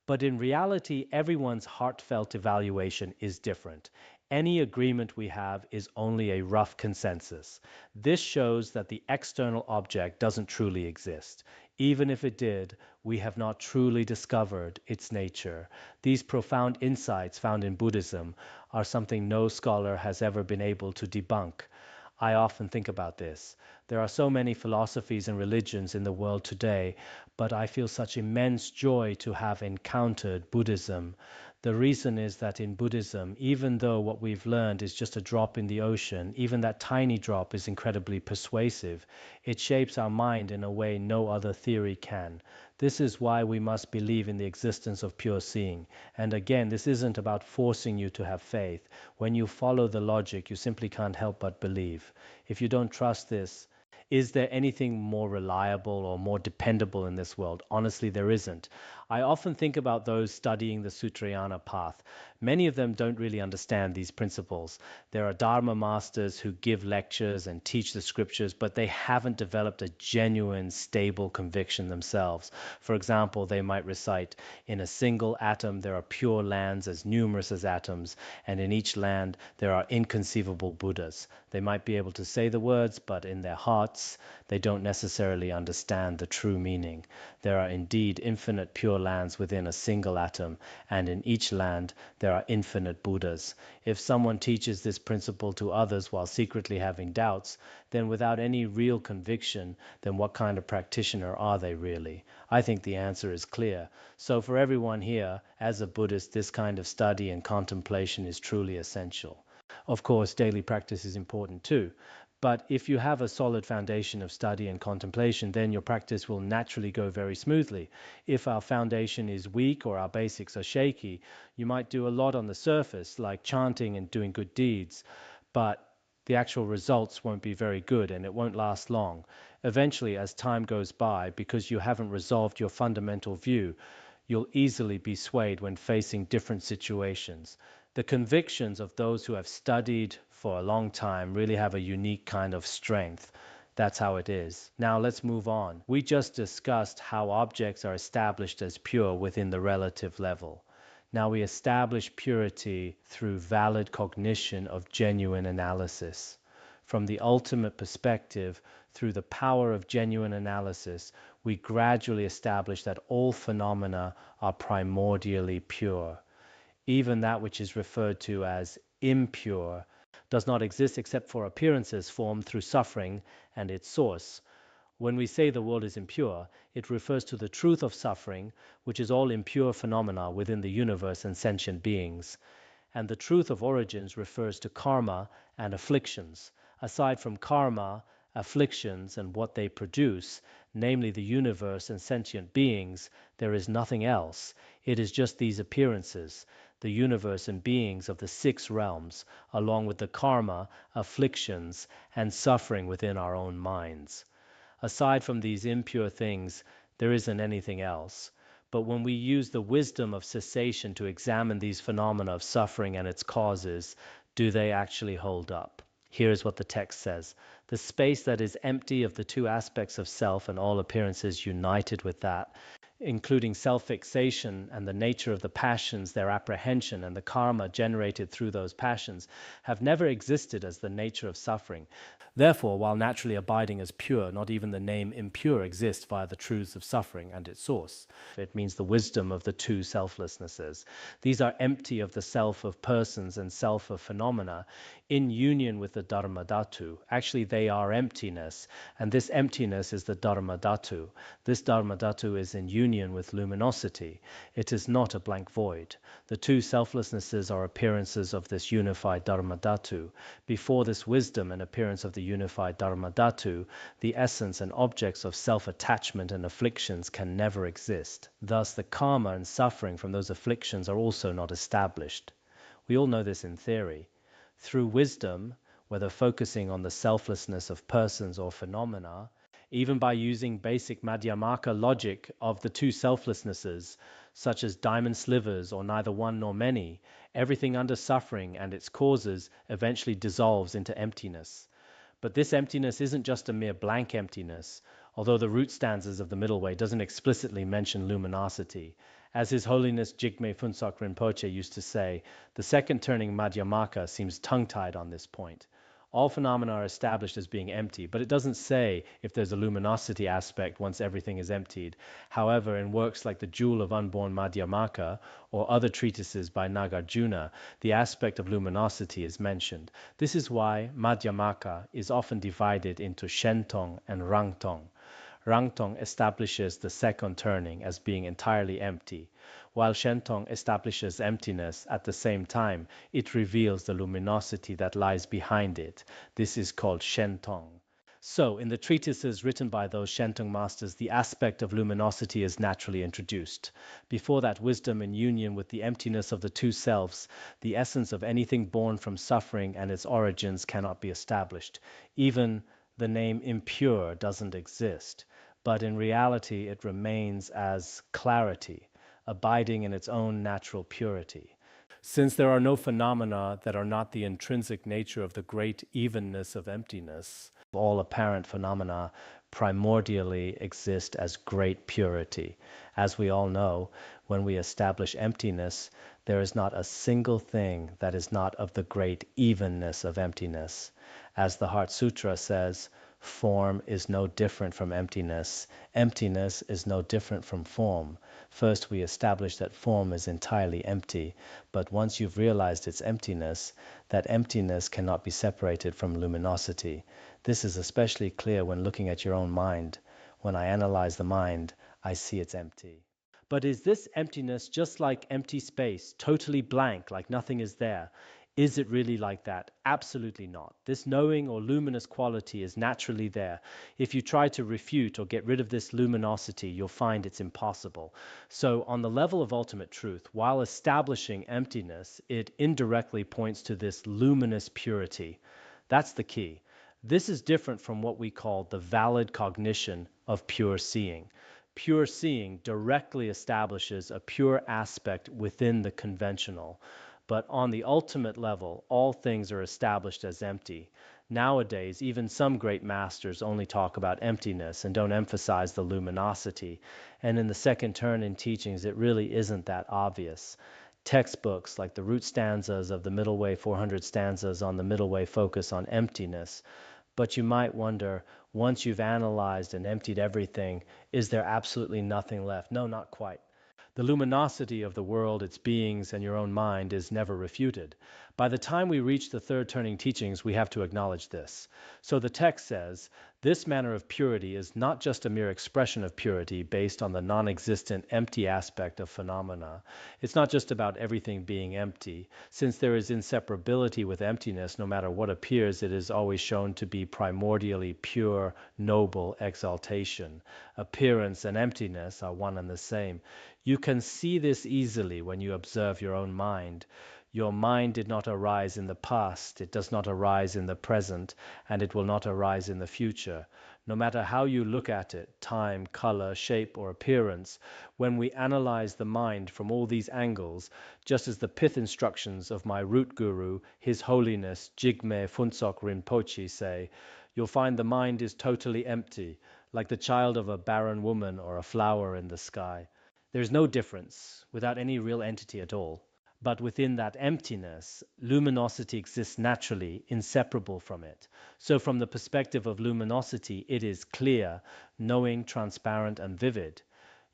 But in reality, everyone's heartfelt evaluation is different. Any agreement we have is only a rough consensus. This shows that the external object doesn't truly exist. Even if it did, we have not truly discovered its nature. These profound insights found in Buddhism are something no scholar has ever been able to debunk. I often think about this. There are so many philosophies and religions in the world today, but I feel such immense joy to have encountered Buddhism. The reason is that in Buddhism, even though what we've learned is just a drop in the ocean, even that tiny drop is incredibly persuasive. It shapes our mind in a way no other theory can. This is why we must believe in the existence of pure seeing. And again, this isn't about forcing you to have faith. When you follow the logic, you simply can't help but believe. If you don't trust this, is there anything more reliable or more dependable in this world? Honestly, there isn't. I often think about those studying the Sutrayana path. Many of them don't really understand these principles. There are Dharma masters who give lectures and teach the scriptures, but they haven't developed a genuine, stable conviction themselves. For example, they might recite, in a single atom there are pure lands as numerous as atoms, and in each land there are inconceivable Buddhas. They might be able to say the words, but in their hearts they don't necessarily understand the true meaning. There are indeed infinite pure lands within a single atom, and in each land there are infinite Buddhas. If someone teaches this principle to others while secretly having doubts, then without any real conviction, then what kind of practitioner are they really? I think the answer is clear. So for everyone here, as a Buddhist, this kind of study and contemplation is truly essential. Of course, daily practice is important too. But if you have a solid foundation of study and contemplation, then your practice will naturally go very smoothly. If our foundation is weak or our basics are shaky, you might do a lot on the surface, like chanting and doing good deeds, but the actual results won't be very good and it won't last long. Eventually, as time goes by, because you haven't resolved your fundamental view, you'll easily be swayed when facing different situations. The convictions of those who have studied for a long time really have a unique kind of strength. That's how it is. Now let's move on. We just discussed how objects are established as pure within the relative level. Now we establish purity through valid cognition of genuine analysis. From the ultimate perspective, through the power of genuine analysis, we gradually establish that all phenomena are primordially pure. Even that which is referred to as impure does not exist except for appearances formed through suffering and its source. When we say the world is impure, it refers to the truth of suffering, which is all impure phenomena within the universe and sentient beings. And the truth of origins refers to karma and afflictions. Aside from karma, afflictions, and what they produce, namely the universe and sentient beings, there is nothing else. It is just these appearances, the universe and beings of the six realms, along with the karma, afflictions, and suffering within our own minds. Aside from these impure things, there isn't anything else. But when we use the wisdom of cessation to examine these phenomena of suffering and its causes, do they actually hold up? Here's what the text says. The space that is empty of the two aspects of self and all appearances united with that, including self-fixation and the nature of the passions, their apprehension, and the karma generated through those passions, have never existed as the nature of suffering. Therefore, while naturally abiding as pure, not even the name impure exists via the truths of suffering and its source. It means the wisdom of the two selflessnesses. These are empty of the self of persons and self of phenomena, in union with the Dharma Dhatu. Actually, they are emptiness, and this emptiness is the Dharma Dhatu. This Dharma Dhatu is in union with luminosity. It is not a blank void. The two selflessnesses are appearances of this unified Dharma Dhatu. Before this wisdom and appearance of the unified Dharma Dhatu, the essence and objects of self-attachment and afflictions can never exist. Thus, the karma and suffering from those afflictions are also not established. We all know this in theory. Through wisdom, whether focusing on the selflessness of persons or phenomena, even by using basic Madhyamaka logic of the two selflessnesses, such as diamond slivers or neither one nor many, everything under suffering and its causes eventually dissolves into emptiness. But this emptiness isn't just a mere blank emptiness, although the root stanzas of the Middle Way doesn't explicitly mention luminosity. As His Holiness Jigme Phuntsok Rinpoche used to say, the second turning Madhyamaka seems tongue-tied on this point. All phenomena are established as being empty, but it doesn't say if there's a luminosity aspect once everything is emptied. However, in works like the Jewel of Unborn Madhyamaka or other treatises by Nagarjuna, the aspect of luminosity is mentioned. This is why Madhyamaka is often divided into Shentong and Rangtong. Rangtong establishes the second turning as being entirely empty, while Shentong establishes emptiness. At the same time, it reveals the luminosity that lies behind it. This is called Shentong. So, in the treatises written by those Shentong masters, the aspect of luminosity is naturally introduced. Before that wisdom in union with the emptiness of the two selves, the essence of anything born from suffering and its origins cannot be established. Even the name impure doesn't exist, but in reality it remains as clarity. abiding in its own natural purity. Since there are no phenomena that are not the intrinsic nature of the great evenness of emptiness, all apparent phenomena primordially exist as great purity. As we all know, when we establish emptiness, there is not a single thing that is not of the great evenness of emptiness. As the Heart Sutra says, form is no different from emptiness. Emptiness is no different from form. First, we establish that form is entirely empty, but once you've realized its emptiness, that emptiness cannot be separated from luminosity. This is especially clear when looking at your own mind. When I analyze the mind, I see it's empty. But is this emptiness just like empty space, totally blank, like nothing is there? Is it really like that? Absolutely not. This knowing or luminous quality is naturally there. If you try to refute or get rid of this luminosity, you'll find it's impossible. So on the level of ultimate truth, while establishing emptiness, it indirectly points to this luminous purity. That's the key. This is different from what we call the valid cognition of pure seeing. Pure seeing directly establishes a pure aspect within the conventional. But on the ultimate level, all things are established as empty. Nowadays, even some great masters only talk about emptiness and don't emphasize the luminosity. And in the second turn in teachings, it really isn't that obvious. Textbooks like the root stanzas of the Middle Way 400 stanzas on the Middle Way focus on emptiness. But you might wonder, once you've analyzed and emptied everything, is there absolutely nothing left? No, not quite. The luminosity of the world, its beings, and your own mind is never refuted. By the time we reach the third turning teachings, we have to acknowledge this. So the text says, this manner of purity is not just a mere expression of purity based on the non-existent, empty aspect of phenomena. It's not just about everything being empty. Since there is inseparability with emptiness, no matter what appears, it is always shown to be primordially pure, noble exaltation. Appearance and emptiness are one and the same. You can see this easily when you observe your own mind. Your mind did not arise in the past, it does not arise in the present, and it will not arise in the future. No matter how you look at it, time, color, shape, or appearance, when we analyze the mind from all these angles, just as the pith instructions of my root guru, His Holiness Jigme Phuntsok Rinpoche say, you'll find the mind is totally empty, like the child of a barren woman or a flower in the sky. There's no difference, without any real entity at all. But within that emptiness, luminosity exists naturally, inseparable from it. So from the perspective of luminosity, it is clear, knowing, transparent, and vivid.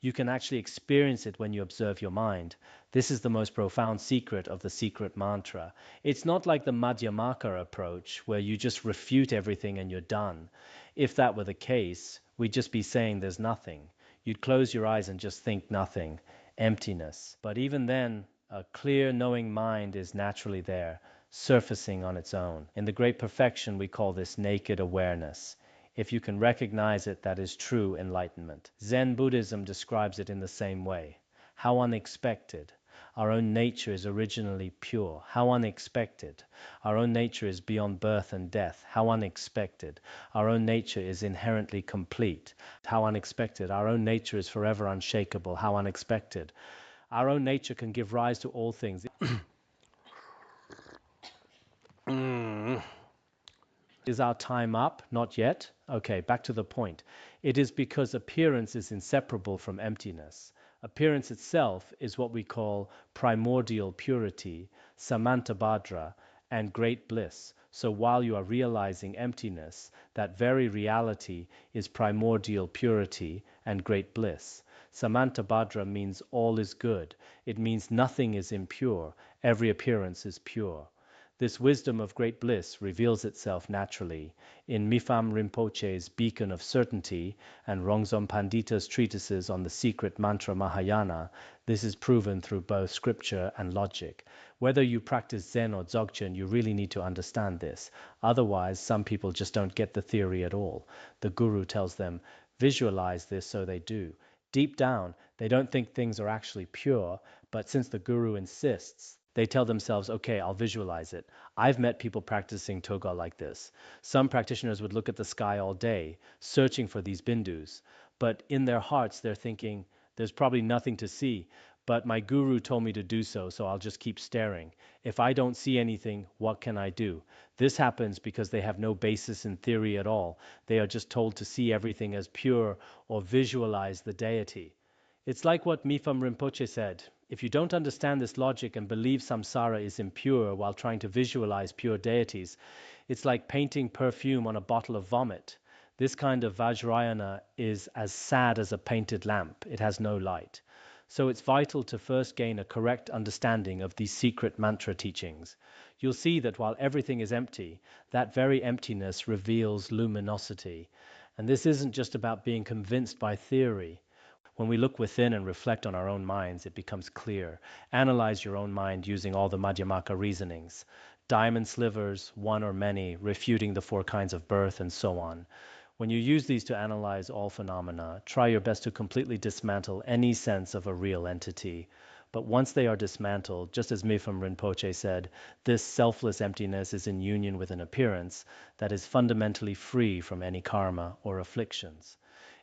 You can actually experience it when you observe your mind. This is the most profound secret of the secret mantra. It's not like the Madhyamaka approach, where you just refute everything and you're done. If that were the case, we'd just be saying there's nothing. You'd close your eyes and just think nothing, emptiness. But even then, a clear, knowing mind is naturally there, surfacing on its own. In the great perfection, we call this naked awareness. If you can recognize it, that is true enlightenment. Zen Buddhism describes it in the same way. How unexpected. Our own nature is originally pure. How unexpected. Our own nature is beyond birth and death. How unexpected. Our own nature is inherently complete. How unexpected. Our own nature is forever unshakable. How unexpected. Our own nature can give rise to all things. Is our time up? Not yet? Okay, back to the point. It is because appearance is inseparable from emptiness. Appearance itself is what we call primordial purity, samantabhadra, and great bliss. So while you are realizing emptiness, that very reality is primordial purity and great bliss. Samantabhadra means all is good. It means nothing is impure. Every appearance is pure. This wisdom of great bliss reveals itself naturally. In Mipham Rinpoche's Beacon of Certainty and Rongzom Pandita's treatises on the secret mantra Mahayana, this is proven through both scripture and logic. Whether you practice Zen or Dzogchen, you really need to understand this. Otherwise, some people just don't get the theory at all. The guru tells them, visualize this, so they do. Deep down, they don't think things are actually pure, but since the guru insists, they tell themselves, okay, I'll visualize it. I've met people practicing toga like this. Some practitioners would look at the sky all day, searching for these bindus. But in their hearts, they're thinking, there's probably nothing to see. but my guru told me to do so, so I'll just keep staring. If I don't see anything, what can I do? This happens because they have no basis in theory at all. They are just told to see everything as pure or visualize the deity. It's like what Mifam Rinpoche said. If you don't understand this logic and believe samsara is impure while trying to visualize pure deities, it's like painting perfume on a bottle of vomit. This kind of Vajrayana is as sad as a painted lamp. It has no light. So it's vital to first gain a correct understanding of these secret mantra teachings. You'll see that while everything is empty, that very emptiness reveals luminosity. And this isn't just about being convinced by theory. When we look within and reflect on our own minds, it becomes clear. Analyze your own mind using all the Madhyamaka reasonings. Diamond slivers, one or many, refuting the four kinds of birth, and so on. When you use these to analyze all phenomena, try your best to completely dismantle any sense of a real entity. But once they are dismantled, just as Mifam Rinpoche said, this selfless emptiness is in union with an appearance that is fundamentally free from any karma or afflictions.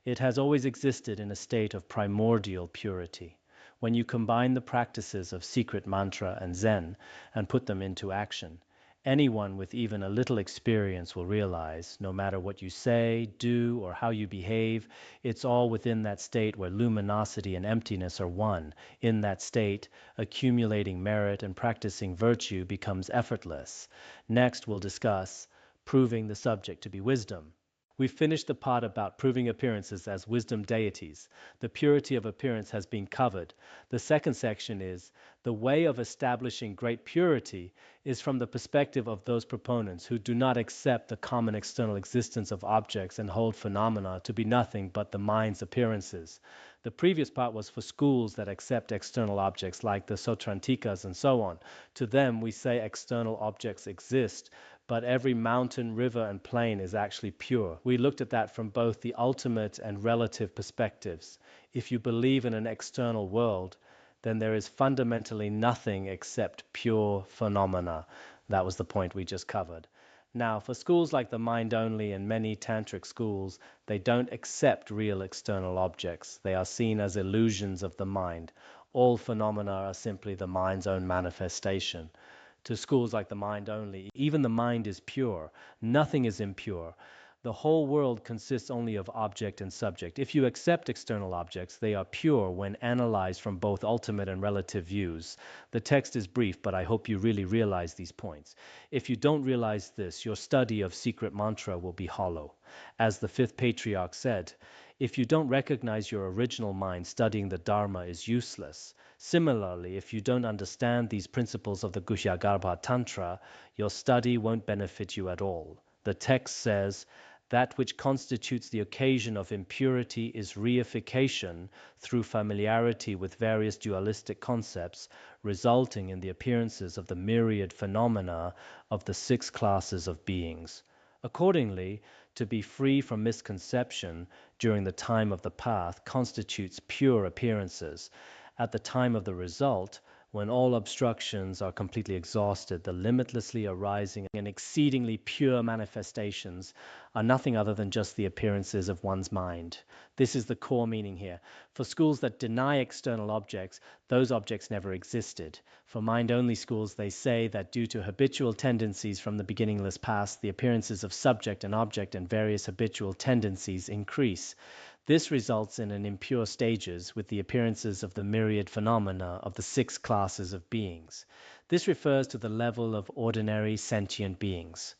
It has always existed in a state of primordial purity. When you combine the practices of secret mantra and Zen and put them into action, anyone with even a little experience will realize, no matter what you say, do, or how you behave, it's all within that state where luminosity and emptiness are one. In that state, accumulating merit and practicing virtue becomes effortless. Next, we'll discuss proving the subject to be wisdom. We've finished the part about proving appearances as wisdom deities. The purity of appearance has been covered. The second section is the way of establishing great purity is from the perspective of those proponents who do not accept the common external existence of objects and hold phenomena to be nothing but the mind's appearances. The previous part was for schools that accept external objects like the Sotrantikas and so on. To them, we say external objects exist, but every mountain, river, and plain is actually pure. We looked at that from both the ultimate and relative perspectives. If you believe in an external world, then there is fundamentally nothing except pure phenomena. That was the point we just covered. Now, for schools like the Mind Only and many tantric schools, they don't accept real external objects. They are seen as illusions of the mind. All phenomena are simply the mind's own manifestation. To schools like the Mind Only, even the mind is pure. Nothing is impure. The whole world consists only of object and subject. If you accept external objects, they are pure when analyzed from both ultimate and relative views. The text is brief, but I hope you really realize these points. If you don't realize this, your study of secret mantra will be hollow. As the fifth patriarch said, if you don't recognize your original mind, studying the Dharma is useless. Similarly, if you don't understand these principles of the Guhyagarbha Tantra, your study won't benefit you at all. The text says, that which constitutes the occasion of impurity is reification through familiarity with various dualistic concepts, resulting in the appearances of the myriad phenomena of the six classes of beings. Accordingly, to be free from misconception during the time of the path constitutes pure appearances. At the time of the result, when all obstructions are completely exhausted, the limitlessly arising and exceedingly pure manifestations are nothing other than just the appearances of one's mind. This is the core meaning here. For schools that deny external objects, those objects never existed. For mind-only schools, they say that due to habitual tendencies from the beginningless past, the appearances of subject and object and various habitual tendencies increase. This results in an impure stages with the appearances of the myriad phenomena of the six classes of beings. This refers to the level of ordinary sentient beings,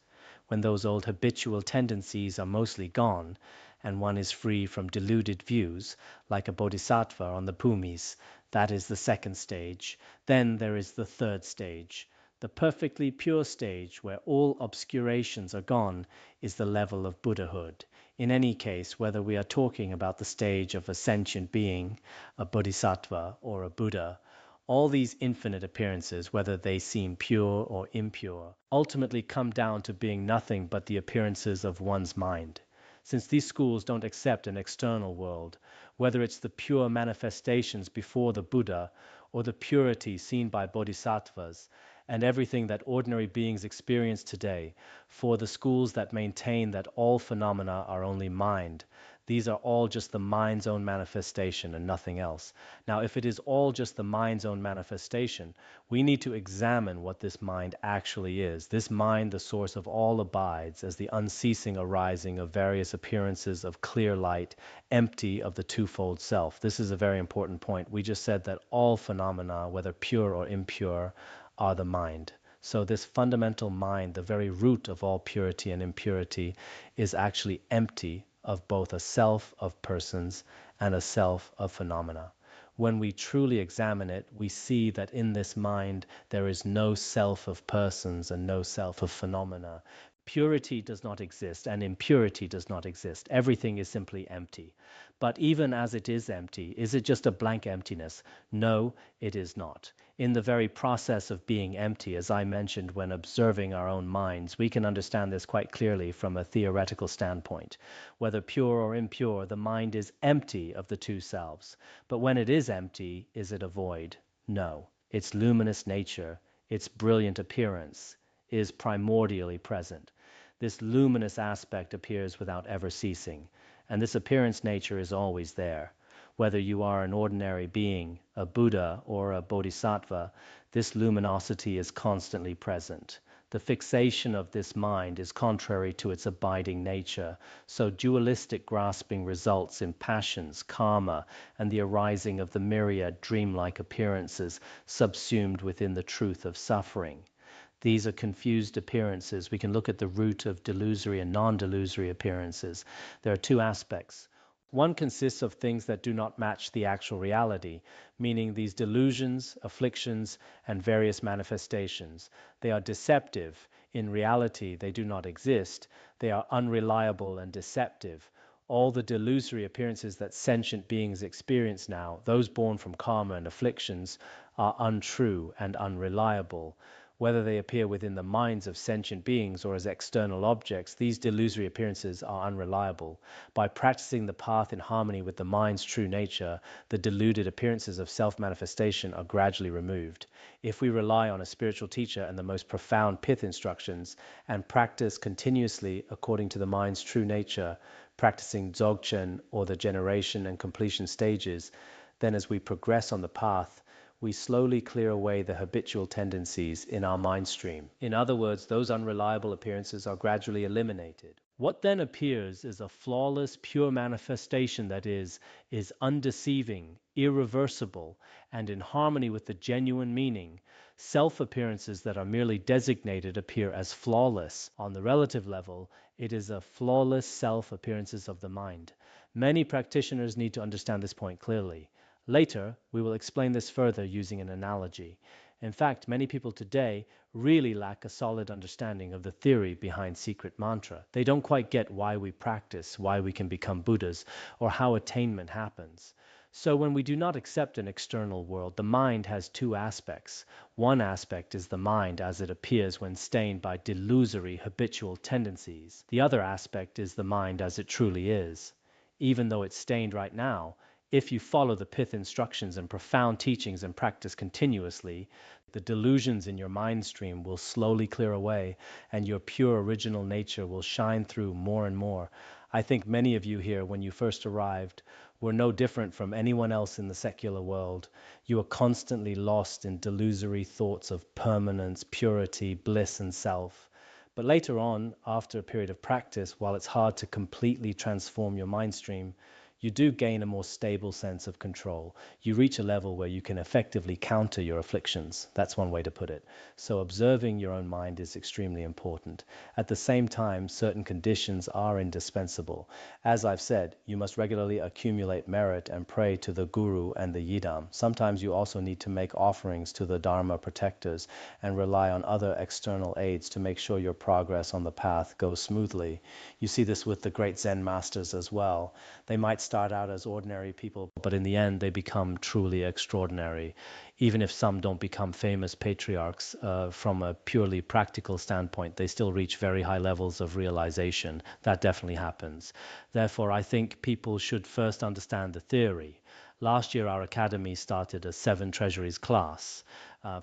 when those old habitual tendencies are mostly gone and one is free from deluded views, like a bodhisattva on the bhumis. That is the second stage. Then there is the third stage. The perfectly pure stage, where all obscurations are gone, is the level of Buddhahood. In any case, whether we are talking about the stage of a sentient being, a bodhisattva, or a Buddha, all these infinite appearances, whether they seem pure or impure, ultimately come down to being nothing but the appearances of one's mind. Since these schools don't accept an external world, whether it's the pure manifestations before the Buddha or the purity seen by bodhisattvas, and everything that ordinary beings experience today, for the schools that maintain that all phenomena are only mind, These are all just the mind's own manifestation and nothing else. Now, if it is all just the mind's own manifestation, we need to examine what this mind actually is. This mind, the source of all abides as the unceasing arising of various appearances of clear light, empty of the twofold self. This is a very important point. We just said that all phenomena, whether pure or impure, are the mind. So this fundamental mind, the very root of all purity and impurity, is actually empty of both a self of persons and a self of phenomena. When we truly examine it, we see that in this mind there is no self of persons and no self of phenomena. Purity does not exist and impurity does not exist. Everything is simply empty. But even as it is empty, is it just a blank emptiness? No, it is not. In the very process of being empty, as I mentioned when observing our own minds, we can understand this quite clearly from a theoretical standpoint. Whether pure or impure, the mind is empty of the two selves. But when it is empty, is it a void? No. Its luminous nature, its brilliant appearance, is primordially present. This luminous aspect appears without ever ceasing, and this appearance nature is always there. Whether you are an ordinary being, a Buddha, or a Bodhisattva, this luminosity is constantly present. The fixation of this mind is contrary to its abiding nature, so dualistic grasping results in passions, karma, and the arising of the myriad dreamlike appearances subsumed within the truth of suffering. These are confused appearances. We can look at the root of delusory and non-delusory appearances. There are two aspects. One consists of things that do not match the actual reality, meaning these delusions, afflictions, and various manifestations. They are deceptive. In reality, they do not exist. They are unreliable and deceptive. All the delusory appearances that sentient beings experience now, those born from karma and afflictions, are untrue and unreliable. Whether they appear within the minds of sentient beings or as external objects, these delusory appearances are unreliable. By practicing the path in harmony with the mind's true nature, the deluded appearances of self-manifestation are gradually removed. If we rely on a spiritual teacher and the most profound pith instructions and practice continuously according to the mind's true nature, practicing Dzogchen or the generation and completion stages, then as we progress on the path, we slowly clear away the habitual tendencies in our mind stream. In other words, those unreliable appearances are gradually eliminated. What then appears is a flawless, pure manifestation that is undeceiving, irreversible, and in harmony with the genuine meaning. Self-appearances that are merely designated appear as flawless. On the relative level, it is a flawless self-appearances of the mind. Many practitioners need to understand this point clearly. Later, we will explain this further using an analogy. In fact, many people today really lack a solid understanding of the theory behind secret mantra. They don't quite get why we practice, why we can become Buddhas, or how attainment happens. So when we do not accept an external world, the mind has two aspects. One aspect is the mind as it appears when stained by delusory habitual tendencies. The other aspect is the mind as it truly is. Even though it's stained right now, if you follow the pith instructions and profound teachings and practice continuously, the delusions in your mind stream will slowly clear away and your pure original nature will shine through more and more. I think many of you here, when you first arrived, were no different from anyone else in the secular world. You were constantly lost in delusory thoughts of permanence, purity, bliss, and self. But later on, after a period of practice, while it's hard to completely transform your mind stream, you do gain a more stable sense of control. You reach a level where you can effectively counter your afflictions. That's one way to put it. So observing your own mind is extremely important. At the same time, certain conditions are indispensable. As I've said, you must regularly accumulate merit and pray to the Guru and the Yidam. Sometimes you also need to make offerings to the Dharma protectors and rely on other external aids to make sure your progress on the path goes smoothly. You see this with the great Zen masters as well. They might start out as ordinary people, but in the end they become truly extraordinary. Even if some don't become famous patriarchs, from a purely practical standpoint, they still reach very high levels of realization. That definitely happens. Therefore, I think people should first understand the theory. Last year, our academy started a 7 treasuries class.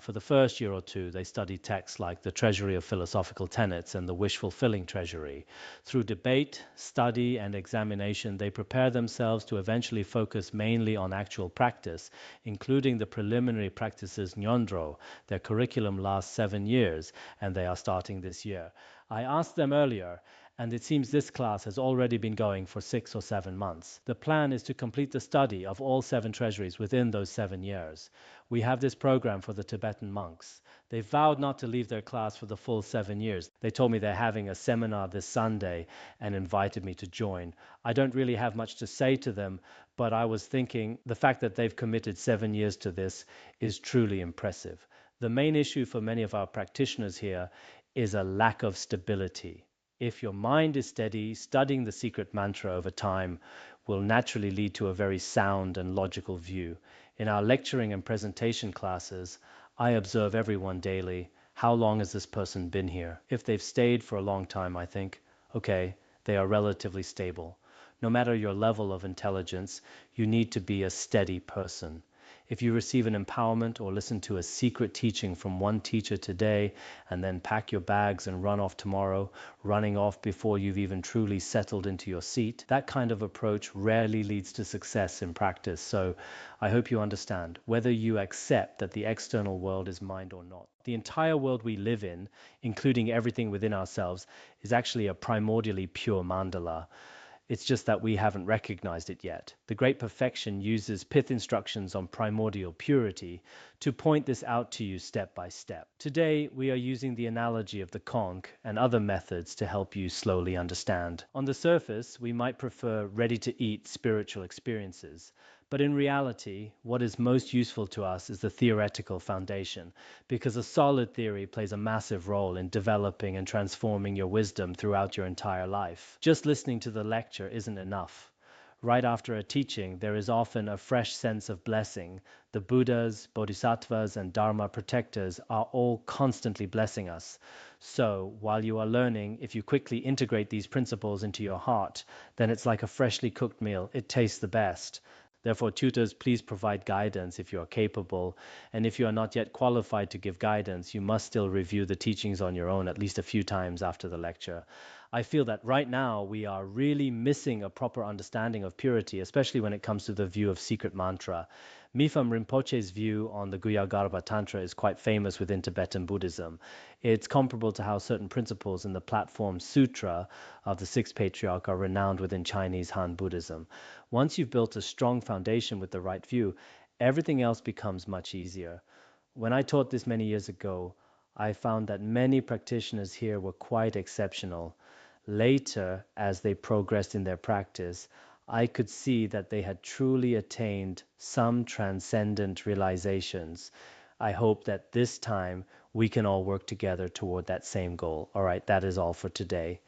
For the first year or two, they study texts like the Treasury of Philosophical Tenets and the Wish-Fulfilling Treasury. Through debate, study, and examination, they prepare themselves to eventually focus mainly on actual practice, including the preliminary practices Nyondro. Their curriculum lasts 7 years, and they are starting this year. I asked them earlier, and it seems this class has already been going for 6 or 7 months. The plan is to complete the study of all 7 treasuries within those 7 years. We have this program for the Tibetan monks. They vowed not to leave their class for the full 7 years. They told me they're having a seminar this Sunday and invited me to join. I don't really have much to say to them, but I was thinking the fact that they've committed 7 years to this is truly impressive. The main issue for many of our practitioners here is a lack of stability. If your mind is steady, studying the secret mantra over time will naturally lead to a very sound and logical view. In our lecturing and presentation classes, I observe everyone daily. How long has this person been here? If they've stayed for a long time, I think, okay, they are relatively stable. No matter your level of intelligence, you need to be a steady person. If you receive an empowerment or listen to a secret teaching from one teacher today and then pack your bags and run off tomorrow, running off before you've even truly settled into your seat, that kind of approach rarely leads to success in practice. So I hope you understand, whether you accept that the external world is mind or not. The entire world we live in, including everything within ourselves, is actually a primordially pure mandala. It's just that we haven't recognized it yet. The Great Perfection uses pith instructions on primordial purity to point this out to you step by step. Today, we are using the analogy of the conch and other methods to help you slowly understand. On the surface, we might prefer ready-to-eat spiritual experiences. But in reality, what is most useful to us is the theoretical foundation, because a solid theory plays a massive role in developing and transforming your wisdom throughout your entire life. Just listening to the lecture isn't enough. Right after a teaching, there is often a fresh sense of blessing. The Buddhas, Bodhisattvas, and Dharma protectors are all constantly blessing us. So, while you are learning, if you quickly integrate these principles into your heart, then it's like a freshly cooked meal. It tastes the best. Therefore, tutors, please provide guidance if you are capable, and if you are not yet qualified to give guidance, you must still review the teachings on your own at least a few times after the lecture. I feel that right now we are really missing a proper understanding of purity, especially when it comes to the view of secret mantra. Mifam Rinpoche's view on the Guhyagarbha Tantra is quite famous within Tibetan Buddhism. It's comparable to how certain principles in the Platform Sutra of the Sixth Patriarch are renowned within Chinese Han Buddhism. Once you've built a strong foundation with the right view, everything else becomes much easier. When I taught this many years ago, I found that many practitioners here were quite exceptional. Later, as they progressed in their practice, I could see that they had truly attained some transcendent realizations. I hope that this time we can all work together toward that same goal. All right, that is all for today.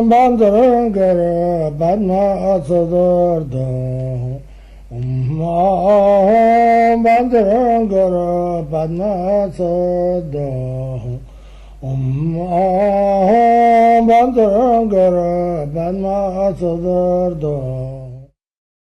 Bandara Badma Sodargye Bandara Badma Sodargye Bandara Badma Sodargye